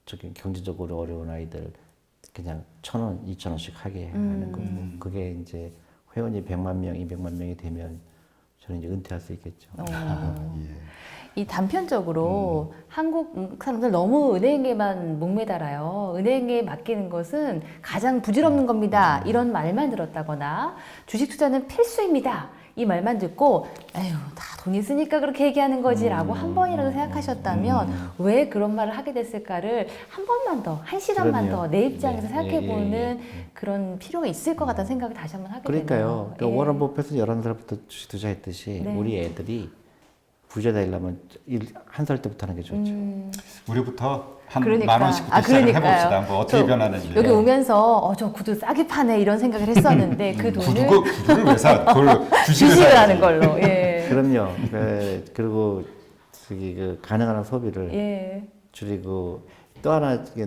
저기 경제적으로 어려운 아이들 그냥 1,000원, 2,000원씩 하게 하는 거고 그게 이제 회원이 100만 명, 200만 명이 되면 저는 이제 은퇴할 수 있겠죠. 이 단편적으로 한국 사람들 너무 은행에만 목매달아요. 은행에 맡기는 것은 가장 부질없는 겁니다. 이런 말만 들었다거나 주식 투자는 필수입니다. 이 말만 듣고 에휴 다 돈 있으니까 그렇게 얘기하는 거지라고 한 번이라도 생각하셨다면 왜 그런 말을 하게 됐을까를 한 번만 더, 한 시간만 그럼요. 더 내 입장에서 네. 생각해보는 예. 그런 필요가 있을 것 같다는 생각을 다시 한번 하게 그러니까요. 되네요. 그러니까 예. 워런 버핏은 11살부터 주식 투자했듯이 네. 우리 애들이 부자 되려면 1살 때부터 하는 게 좋죠. 우리부터 한 그러니까. 10,000원씩부터 시작을 해봅시다. 뭐 어떻게 저 변하는지. 여기 오면서 저 구두 싸게 파네 이런 생각을 했었는데 그 돈을 구두를 왜 사? 그걸 주식을 주식을 사야지. 하는 걸로. 예. 그럼요. 그리고 그 가능한 소비를 예. 줄이고 또 하나 이게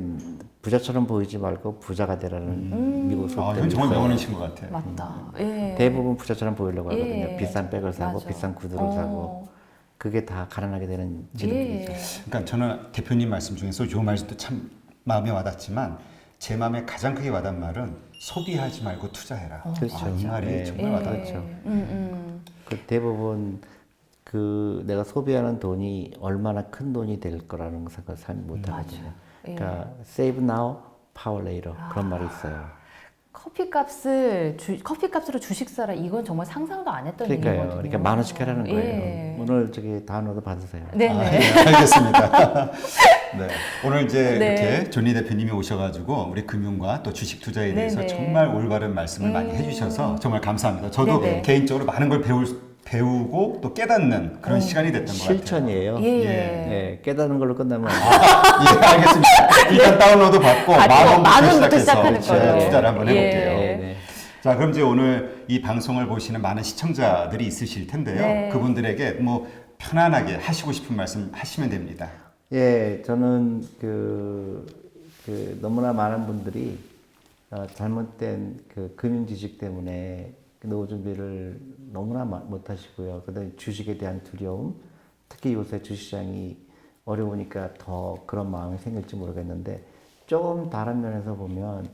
부자처럼 보이지 말고 부자가 되라는 미국 아, 속담이 이건 정말 있어요. 명언이신 것 같아요. 맞다. 예. 대부분 부자처럼 보이려고 하거든요. 예. 비싼 백을 사고 맞아. 비싼 구두를 사고 그게 다 가난하게 되는 지름길이죠. 예. 그러니까 저는 대표님 말씀 중에서 요 말씀도 참 마음에 와닿지만 제 마음에 가장 크게 와닿은 말은 소비하지 말고 투자해라. 그렇죠. 이 말이 네. 정말 와닿죠. 그렇죠. 그 대부분 그 내가 소비하는 돈이 얼마나 큰 돈이 될 거라는 생각을 잘 못하거든요. 예. 그러니까 save now, power later 그런 말이 있어요. 커피값으로 주식 사라 이건 정말 상상도 안 했던 그러니까요. 얘기거든요. 그러니까 10,000원씩 하라는 거예요. 예. 오늘 저기 다운로드 받으세요. 네네. 네, 알겠습니다. 네. 오늘 이제 네. 이렇게 존니 대표님이 오셔가지고 우리 금융과 또 주식 투자에 대해서 네네. 정말 올바른 말씀을 많이 해주셔서 정말 감사합니다. 저도 네네. 개인적으로 많은 걸 배우고 또 깨닫는 그런 시간이 됐던 것 같아요. 실천이에요. 예. 예, 깨닫는 걸로 끝나면 안 돼요. 예, 알겠습니다. 일단 다운로드 받고 받고 10,000원부터 원부터 시작해서 시작하는 걸로. 투자를 한번 해볼게요. 예. 네. 자, 그럼 이제 오늘 이 방송을 보시는 많은 시청자들이 있으실 텐데요. 네. 그분들에게 뭐 편안하게 하시고 싶은 말씀 하시면 됩니다. 예, 저는 너무나 많은 분들이 잘못된 그 금융 지식 때문에 노후 준비를 너무나 못 하시고요. 그다음에 주식에 대한 두려움, 특히 요새 주식시장이 어려우니까 더 그런 마음이 생길지 모르겠는데 조금 다른 면에서 보면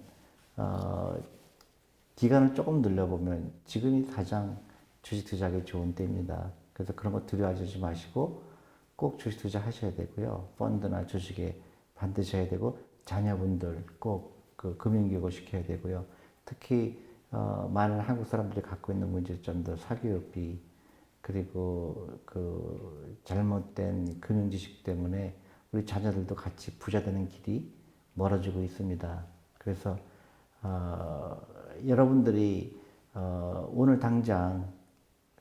기간을 조금 늘려보면 지금이 가장 주식 투자하기 좋은 때입니다. 그래서 그런 거 두려워하지 마시고 꼭 주식 투자 하셔야 되고요. 펀드나 주식에 반드시 해야 되고 자녀분들 꼭 그 금융교육을 시켜야 되고요. 특히 많은 한국 사람들이 갖고 있는 문제점들 사교육비 그리고 그 잘못된 금융 지식 때문에 우리 자녀들도 같이 부자 되는 길이 멀어지고 있습니다. 그래서 여러분들이 오늘 당장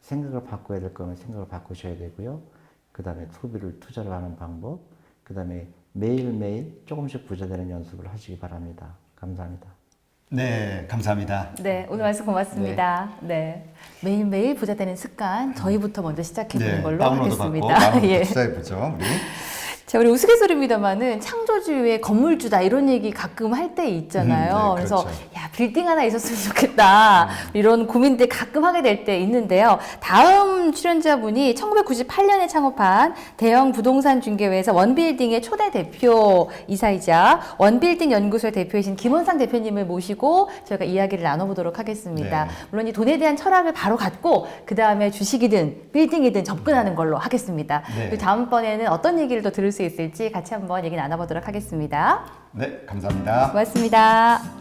생각을 바꿔야 될 거면 생각을 바꾸셔야 되고요. 그 다음에 투자를 하는 방법, 그 다음에 매일매일 조금씩 부자 되는 연습을 하시기 바랍니다. 감사합니다. 네, 감사합니다. 네, 오늘 말씀 고맙습니다. 네. 매일매일 부자 되는 습관, 저희부터 먼저 시작해보는 걸로 다운로드 하겠습니다. 받고 다운로드 예. 투자해보죠, 우리. 자, 우리 우스갯소리입니다만은 창조주의 건물주다 이런 얘기 가끔 할 때 있잖아요. 네, 그래서 그렇죠. 야, 빌딩 하나 있었으면 좋겠다. 이런 고민들 가끔 하게 될 때 있는데요. 다음 출연자분이 1998년에 창업한 대형 부동산 중개회에서 원빌딩의 초대 대표 이사이자 원빌딩 연구소의 대표이신 김원상 대표님을 모시고 저희가 이야기를 나눠보도록 하겠습니다. 네. 물론 이 돈에 대한 철학을 바로 갖고 그 다음에 주식이든 빌딩이든 접근하는 걸로 하겠습니다. 네. 그리고 다음번에는 어떤 얘기를 더 들을 수 있을지 같이 한번 얘기 나눠보도록 하겠습니다. 네, 감사합니다. 고맙습니다.